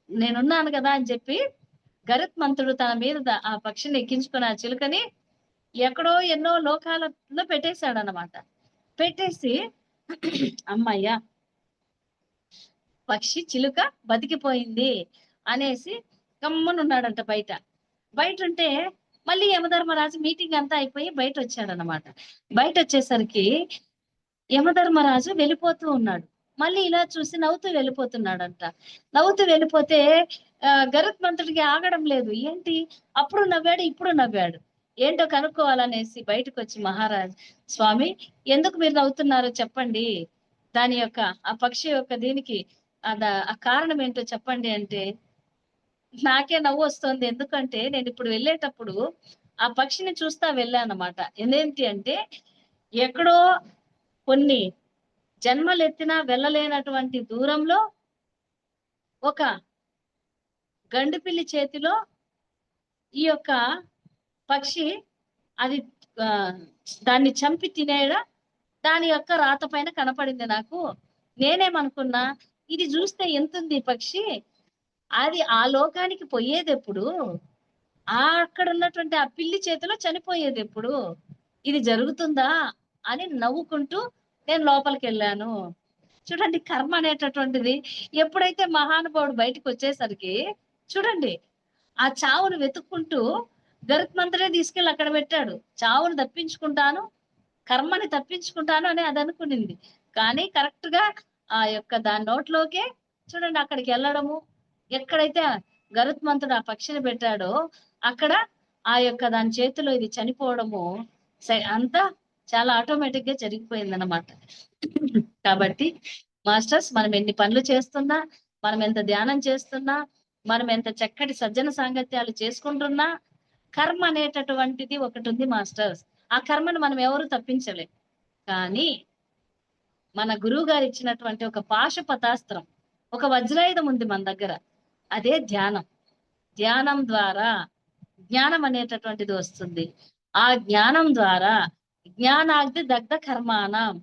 నేనున్నాను కదా అని చెప్పి గరుత్మంతుడు తన మీద ఆ పక్షిని ఎక్కించుకొని ఆ చిలుకని ఎక్కడో ఎన్నో లోకాలలో పెట్టేశాడన్నమాట. పెట్టేసి అమ్మయ్య! పక్షి చిలుక బతికిపోయింది అనేసి గమ్మునున్నాడంట బయట. బయటుంటే మళ్ళీ యమధర్మరాజు మీటింగ్ అంతా అయిపోయి బయటొచ్చాడన్నమాట. బయటొచ్చేసరికి యమధర్మరాజు వెళ్ళిపోతూ ఉన్నాడు. మళ్ళీ ఇలా చూసి నవ్వుతూ వెళ్ళిపోతున్నాడంట. నవ్వుతూ వెళ్ళిపోతే గరుత్మంతుడికి ఆగడం లేదు. ఏంటి అప్పుడు నవ్వాడు, ఇప్పుడు నవ్వాడు. ఏంటో కనుక్కోవాలనేసి బయటకొచ్చి మహారాజ్ స్వామి ఎందుకు మీరు నవ్వుతున్నారో చెప్పండి. దాని యొక్క ఆ పక్షి యొక్క దీనికి ఆ కారణం ఏంటో చెప్పండి అంటే, నాకే నవ్వొస్తుంది. ఎందుకంటే నేనిప్పుడు వెళ్ళేటప్పుడు ఆ పక్షిని చూస్తా వెళ్ళానన్నమాట. ఏంటి అంటే ఎక్కడో కొన్ని జన్మలెత్తినా వెళ్ళలేనటువంటి దూరంలో ఒక గండుపిల్లి చేతిలో ఈ యొక్క పక్షి అది దాన్ని చంపి తినేయడం దాని యొక్క రాత పైన కనపడింది నాకు. నేనేమనుకున్నా ఇది చూస్తే ఎంతుంది ఈ పక్షి, అది ఆ లోకానికి పోయేదెప్పుడు, అక్కడ ఉన్నటువంటి ఆ పిల్లి చేతిలో చనిపోయేదెప్పుడు, ఇది జరుగుతుందా అని నవ్వుకుంటూ నేను లోపలికెళ్ళాను. చూడండి కర్మ అనేటటువంటిది ఎప్పుడైతే మహానుభావుడు బయటకు వచ్చేసరికి చూడండి ఆ చావును వెతుక్కుంటూ గరుత్మంతుడే తీసుకెళ్ళి అక్కడ పెట్టాడు. చావును తప్పించుకుంటాను, కర్మని తప్పించుకుంటాను అని అది అనుకునింది. కానీ కరెక్ట్ గా ఆ యొక్క దాని నోట్లోకే చూడండి అక్కడికి వెళ్ళడము, ఎక్కడైతే గరుత్మంతుడు ఆ పక్షిని పెట్టాడో అక్కడ ఆ యొక్క దాని చేతిలో ఇది చనిపోవడము అంతా చాలా ఆటోమేటిక్ గా జరిగిపోయిందన్నమాట. కాబట్టి మాస్టర్స్ మనం ఎన్ని పనులు చేస్తున్నా, మనం ఎంత ధ్యానం చేస్తున్నా, మనం ఎంత చక్కటి సజ్జన సాంగత్యాలు చేసుకుంటున్నా, కర్మ అనేటటువంటిది ఒకటి ఉంది మాస్టర్స్. ఆ కర్మను మనం ఎవరు తప్పించలేం. కానీ మన గురువు గారు ఇచ్చినటువంటి ఒక పాశుపతాస్త్రం, ఒక వజ్రాయుధం ఉంది మన దగ్గర. అదే ధ్యానం. ధ్యానం ద్వారా జ్ఞానం అనేటటువంటిది వస్తుంది. ఆ జ్ఞానం ద్వారా జ్ఞానాగ్ని దగ్ధ కర్మాణం,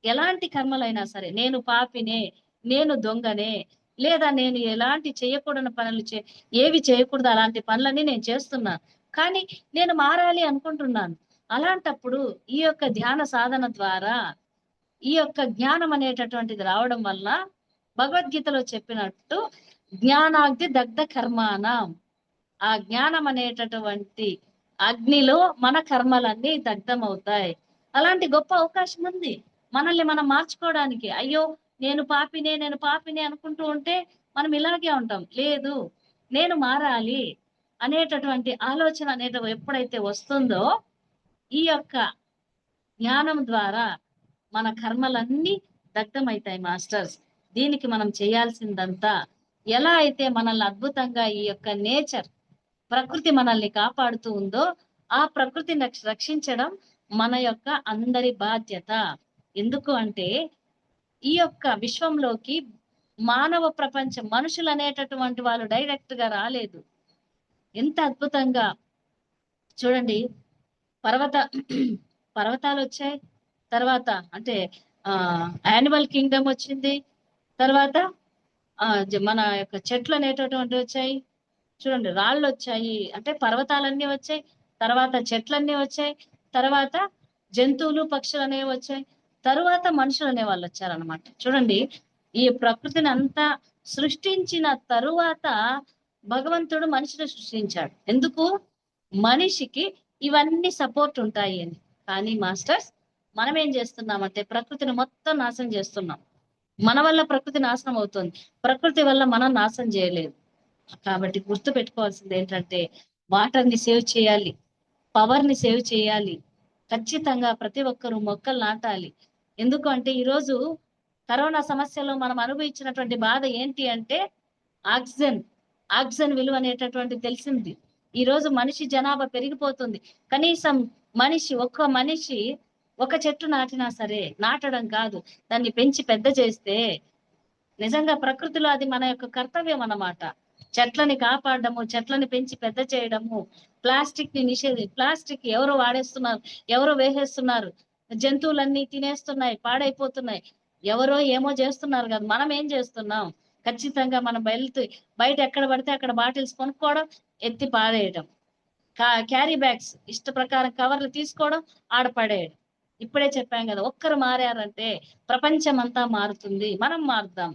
ఎలాంటి కర్మలైనా సరే, నేను పాపినే, నేను దొంగనే, లేదా నేను ఎలాంటి చేయకూడని పనులు ఏవి చేయకూడదు అలాంటి పనులన్నీ నేను చేస్తున్నాను. కానీ నేను మారాలి అనుకుంటున్నాను. అలాంటప్పుడు ఈ యొక్క ధ్యాన సాధన ద్వారా ఈ యొక్క జ్ఞానం అనేటటువంటిది రావడం వల్ల భగవద్గీతలో చెప్పినట్టు జ్ఞానాగ్ని దగ్ధ కర్మాణం, ఆ జ్ఞానం అనేటటువంటి అగ్నిలో మన కర్మలన్నీ దగ్ధమవుతాయి. అలాంటి గొప్ప అవకాశం ఉంది మనల్ని మనం మార్చుకోవడానికి. అయ్యో నేను పాపినే అనుకుంటూ ఉంటే మనం ఇలాగే ఉంటాం. లేదు నేను మారాలి అనేటటువంటి ఆలోచన ఎప్పుడైతే వస్తుందో ఈ యొక్క జ్ఞానం ద్వారా మన కర్మలన్నీ దగ్ధమవుతాయి మాస్టర్స్. దీనికి మనం చేయాల్సిందంతా ఎలా అయితే మనల్ని అద్భుతంగా ఈ యొక్క నేచర్ ప్రకృతి మనల్ని కాపాడుతూ ఉందో ఆ ప్రకృతిని రక్షించడం మన యొక్క అందరి బాధ్యత. ఎందుకు అంటే ఈ యొక్క విశ్వంలోకి మానవ ప్రపంచం మనుషులు అనేటటువంటి వాళ్ళు డైరెక్ట్ గా రాలేదు. ఎంత అద్భుతంగా చూడండి పర్వతాలు వచ్చాయి, తర్వాత అంటే యానిమల్ కింగ్డమ్ వచ్చింది, తర్వాత మన యొక్క చెట్లు అనేటటువంటివి వచ్చాయి. చూడండి రాళ్ళు వచ్చాయి, అంటే పర్వతాలన్నీ వచ్చాయి, తర్వాత చెట్లన్నీ వచ్చాయి, తర్వాత జంతువులు పక్షులు అనేవి వచ్చాయి, తరువాత మనుషులు అనే వాళ్ళు వచ్చారనమాట. చూడండి ఈ ప్రకృతిని అంతా సృష్టించిన తరువాత భగవంతుడు మనిషిని సృష్టించాడు. ఎందుకు? మనిషికి ఇవన్నీ సపోర్ట్ ఉంటాయి అని. కానీ మాస్టర్స్ మనం ఏం చేస్తున్నామంటే ప్రకృతిని మొత్తం నాశనం చేస్తున్నాం. మన వల్ల ప్రకృతి నాశనం అవుతుంది, ప్రకృతి వల్ల మనం నాశనం చేయలేదు. కాబట్టి గుర్తు పెట్టుకోవాల్సింది ఏంటంటే వాటర్ ని సేవ్ చేయాలి, పవర్ ని సేవ్ చేయాలి. ఖచ్చితంగా ప్రతి ఒక్కరూ మొక్కలు నాటాలి. ఎందుకు అంటే ఈరోజు కరోనా సమస్యలో మనం అనుభవించినటువంటి బాధ ఏంటి అంటే ఆక్సిజన్ విలువ అనేటటువంటి తెలిసింది. ఈ రోజు మనిషి జనాభా పెరిగిపోతుంది. కనీసం ఒక్క మనిషి ఒక చెట్టు నాటినా సరే, నాటడం కాదు, దాన్ని పెంచి పెద్ద చేస్తే నిజంగా ప్రకృతిలో అది మన యొక్క కర్తవ్యం అన్నమాట. చెట్లని కాపాడము, చెట్లని పెంచి పెద్ద చేయడము, ప్లాస్టిక్ ఎవరో వాడేస్తున్నారు, ఎవరో వేసేస్తున్నారు, జంతువులన్నీ తినేస్తున్నాయి, పాడైపోతున్నాయి. ఎవరో ఏమో చేస్తున్నారు కదా, మనం ఏం చేస్తున్నాం? ఖచ్చితంగా మనం బయట ఎక్కడ పడితే అక్కడ బాటిల్స్ కొనుక్కోవడం, ఎత్తి పాడేయడం, క్యారీ బ్యాగ్స్ ఇష్ట ప్రకారం కవర్లు తీసుకోవడం, ఆడపడేయడం. ఇప్పుడే చెప్పాం కదా, ఒక్కరు మారారంటే ప్రపంచం అంతా మారుతుంది. మనం మారుదాం.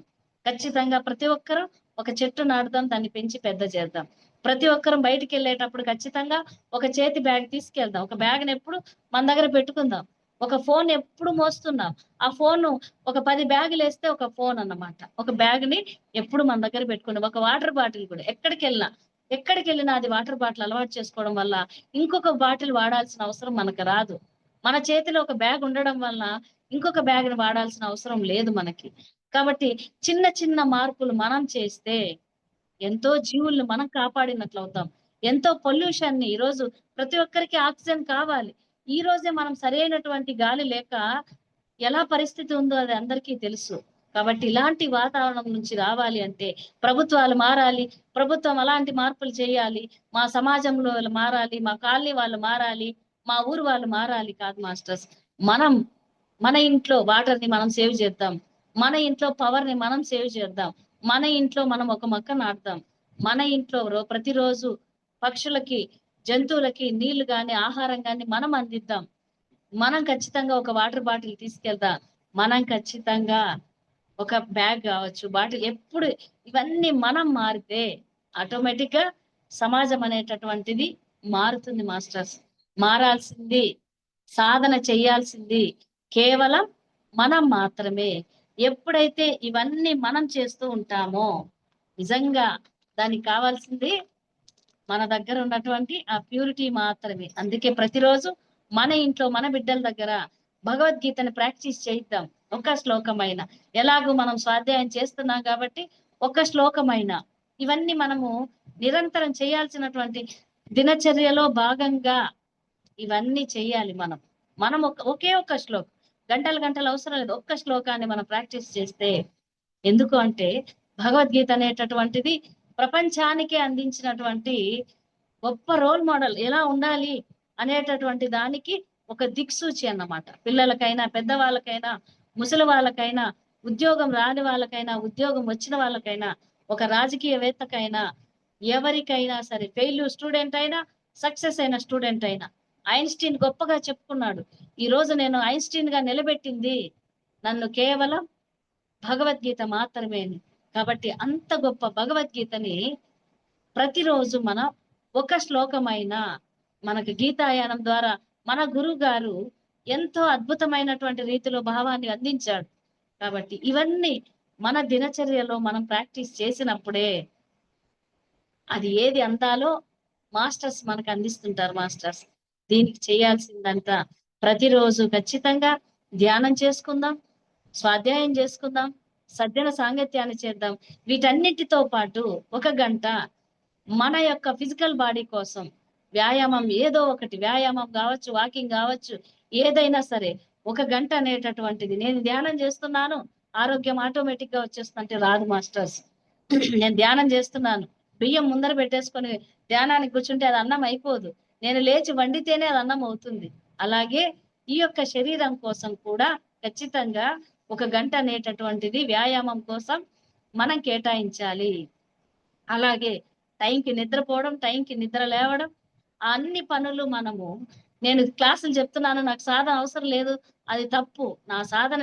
ఖచ్చితంగా ప్రతి ఒక్కరూ ఒక చెట్టు నాటుదాం, దాన్ని పెంచి పెద్ద చేద్దాం. ప్రతి ఒక్కరూ బయటికి వెళ్ళేటప్పుడు ఖచ్చితంగా ఒక చేతి బ్యాగ్ తీసుకెళ్దాం. ఒక బ్యాగ్ని ఎప్పుడు మన దగ్గర పెట్టుకుందాం. ఒక ఫోన్ ఎప్పుడు మోస్తున్నాం, ఆ ఫోన్ ఒక 10 బ్యాగులు వేస్తే ఒక ఫోన్ అన్నమాట. ఒక బ్యాగ్ ని ఎప్పుడు మన దగ్గర పెట్టుకుందాం. ఒక వాటర్ బాటిల్ కూడా ఎక్కడికి వెళ్ళినా అది వాటర్ బాటిల్ అలవాటు చేసుకోవడం వల్ల ఇంకొక బాటిల్ వాడాల్సిన అవసరం మనకు రాదు. మన చేతిలో ఒక బ్యాగ్ ఉండడం వల్ల ఇంకొక బ్యాగ్ ని వాడాల్సిన అవసరం లేదు మనకి. కాబట్టి చిన్న చిన్న మార్పులు మనం చేస్తే ఎంతో జీవుల్ని మనం కాపాడినట్లు అవుతాం. ఎంతో పొల్యూషన్ ని ఈరోజు ప్రతి ఒక్కరికి ఆక్సిజన్ కావాలి. ఈ రోజే మనం సరైనటువంటి గాలి లేక ఎలా పరిస్థితి ఉందో అది అందరికీ తెలుసు. కాబట్టి ఇలాంటి వాతావరణం నుంచి రావాలి అంటే ప్రభుత్వాలు మారాలి. ప్రభుత్వం అలాంటి మార్పులు చేయాలి. మా సమాజంలో మారాలి, మా కాలనీ వాళ్ళు మారాలి, మా ఊరు వాళ్ళు మారాలి కాదు మాస్టర్స్. మనం మన ఇంట్లో వాటర్ ని మనం సేవ్ చేద్దాం. మన ఇంట్లో పవర్ ని మనం సేవ్ చేద్దాం. మన ఇంట్లో మనం ఒక మొక్క నాటుదాం. మన ఇంట్లో ప్రతిరోజు పక్షులకి, జంతువులకి నీళ్లు గాని, ఆహారం గాని మనం అందిద్దాం. మనం ఖచ్చితంగా ఒక వాటర్ బాటిల్ తీసుకెళ్దాం. మనం ఖచ్చితంగా ఒక బ్యాగ్ కావచ్చు, బాటిల్ ఎప్పుడు ఇవన్నీ మనం మారితే ఆటోమేటిక్ గా సమాజం అనేటటువంటిది మారుతుంది మాస్టర్స్. మారాల్సింది, సాధన చేయాల్సింది కేవలం మనం మాత్రమే. ఎప్పుడైతే ఇవన్నీ మనం చేస్తూ ఉంటామో నిజంగా దానికి కావాల్సింది మన దగ్గర ఉన్నటువంటి ఆ ప్యూరిటీ మాత్రమే. అందుకే ప్రతిరోజు మన ఇంట్లో మన బిడ్డల దగ్గర భగవద్గీతని ప్రాక్టీస్ చేయిద్దాం. ఒక శ్లోకమైన, ఎలాగూ మనం స్వాధ్యాయం చేస్తున్నాం కాబట్టి ఒక శ్లోకమైన, ఇవన్నీ మనము నిరంతరం చేయాల్సినటువంటి దినచర్యలో భాగంగా ఇవన్నీ చేయాలి. మనం ఒకే ఒక శ్లోకం, గంటలు అవసరం లేదు, ఒక్క శ్లోకాన్ని మనం ప్రాక్టీస్ చేస్తే, ఎందుకు అంటే భగవద్గీత అనేటటువంటిది ప్రపంచానికి అందించినటువంటి గొప్ప రోల్ మోడల్. ఎలా ఉండాలి అనేటటువంటి దానికి ఒక దిక్సూచి అన్నమాట. పిల్లలకైనా, పెద్దవాళ్ళకైనా, ముసలి వాళ్ళకైనా, ఉద్యోగం రాని వాళ్ళకైనా, ఉద్యోగం వచ్చిన వాళ్ళకైనా, ఒక రాజకీయవేత్తకైనా, ఎవరికైనా సరే, ఫెయిల్యూర్ స్టూడెంట్ అయినా, సక్సెస్ అయిన స్టూడెంట్ అయినా. ఐన్స్టీన్ గొప్పగా చెప్పుకున్నాడు, ఈ రోజు నేను ఐన్స్టీన్ గా నిలబెట్టింది నన్ను కేవలం భగవద్గీత మాత్రమే. కాబట్టి అంత గొప్ప భగవద్గీతని ప్రతిరోజు మనం ఒక శ్లోకమైన, మనకు గీతాయానం ద్వారా మన గురువు గారు ఎంతో అద్భుతమైనటువంటి రీతిలో భావాన్ని అందించాడు. కాబట్టి ఇవన్నీ మన దినచర్యలో మనం ప్రాక్టీస్ చేసినప్పుడే అది ఏది అందాలో మాస్టర్స్ మనకు అందిస్తుంటారు. మాస్టర్స్ దీనికి చేయాల్సిందంతా ప్రతిరోజు ఖచ్చితంగా ధ్యానం చేసుకుందాం, స్వాధ్యాయం చేసుకుందాం, సజ్జన సాంగత్యాన్ని చేద్దాం. వీటన్నిటితో పాటు ఒక గంట మన యొక్క ఫిజికల్ బాడీ కోసం వ్యాయామం, ఏదో ఒకటి వ్యాయామం కావచ్చు, వాకింగ్ కావచ్చు, ఏదైనా సరే ఒక గంట అనేటటువంటిది. నేను ధ్యానం చేస్తున్నాను, ఆరోగ్యం ఆటోమేటిక్ గా వచ్చేస్తుందంటే రాదు మాస్టర్స్. నేను ధ్యానం చేస్తున్నాను, బియ్యం ముందర పెట్టేసుకొని ధ్యానానికి కూర్చుంటే అది అన్నం అయిపోదు. నేను లేచి వండితేనే అది అన్నం అవుతుంది. అలాగే ఈ యొక్క శరీరం కోసం కూడా ఖచ్చితంగా ఒక గంట అనేటటువంటిది వ్యాయామం కోసం మనం కేటాయించాలి. అలాగే టైంకి నిద్రపోవడం, టైంకి నిద్ర లేవడం, అన్ని పనులు మనము, నేను క్లాసులు చెప్తున్నాను, నాకు సాధన అవసరం లేదు, అది తప్పు. నా సాధన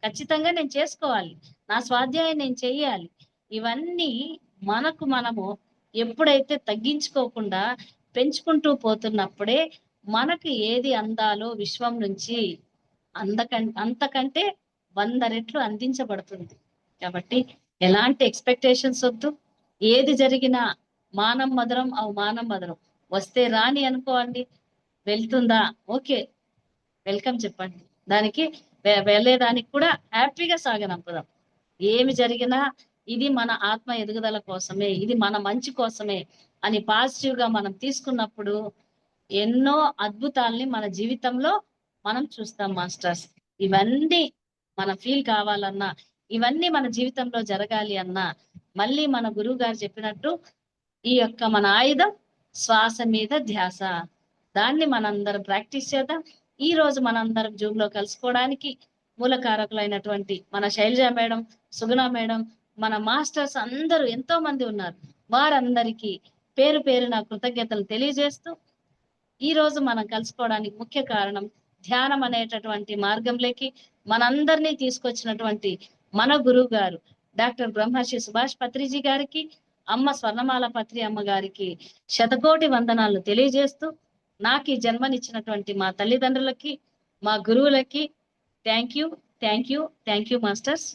ఖచ్చితంగా నేను చేసుకోవాలి, నా స్వాధ్యాయం నేను చెయ్యాలి. ఇవన్నీ మనము ఎప్పుడైతే తగ్గించుకోకుండా పెంచుకుంటూ పోతున్నప్పుడే మనకు ఏది అందాలో విశ్వం నుంచి అంతకంటే 100 రెట్లు అందించబడుతుంది. కాబట్టి ఎలాంటి ఎక్స్పెక్టేషన్స్ వద్దు. ఏది జరిగినా మానం మధురం, అవమానం మధురం. వస్తే రాని అనుకోండి, వెళ్తుందా ఓకే, వెల్కమ్ చెప్పండి. దానికి వెళ్ళేదానికి కూడా హ్యాపీగా సాగనంపుదాం. ఏమి జరిగినా, ఇది మన ఆత్మ ఎదుగుదల కోసమే, ఇది మన మంచి కోసమే అని పాజిటివ్ గా మనం తీసుకున్నప్పుడు ఎన్నో అద్భుతాల్ని మన జీవితంలో మనం చూస్తాం మాస్టర్స్. ఇవన్నీ మన ఫీల్ కావాలన్నా, ఇవన్నీ మన జీవితంలో జరగాలి అన్నా, మళ్ళీ మన గురువు గారు చెప్పినట్టు ఈ యొక్క మన ఆయుధం శ్వాస మీద ధ్యాస. దాన్ని మనందరం ప్రాక్టీస్ చేద్దాం. ఈ రోజు మనందరం జూమ్ లో కలుసుకోవడానికి మూల కారకులైనటువంటి మన శైలజ మేడం, సుగుణ మేడం, మన మాస్టర్స్ అందరూ ఎంతో మంది ఉన్నారు. వారందరికీ పేరు పేరున కృతజ్ఞతలు తెలియజేస్తూ ఈ రోజు మనం కలుసుకోవడానికి ముఖ్య కారణం ధ్యానం అనేటటువంటి మార్గంలోకి మనందరినీ తీసుకొచ్చినటువంటి మన గురువు గారు డాక్టర్ బ్రహ్మర్షి సుభాష్ పత్రిజీ గారికి, అమ్మ స్వర్ణమాల పత్రి అమ్మ గారికి శతకోటి వందనాలు తెలియజేస్తూ, నాకు ఈ జన్మనిచ్చినటువంటి మా తల్లిదండ్రులకి, మా గురువులకి థ్యాంక్ యూ మాస్టర్స్.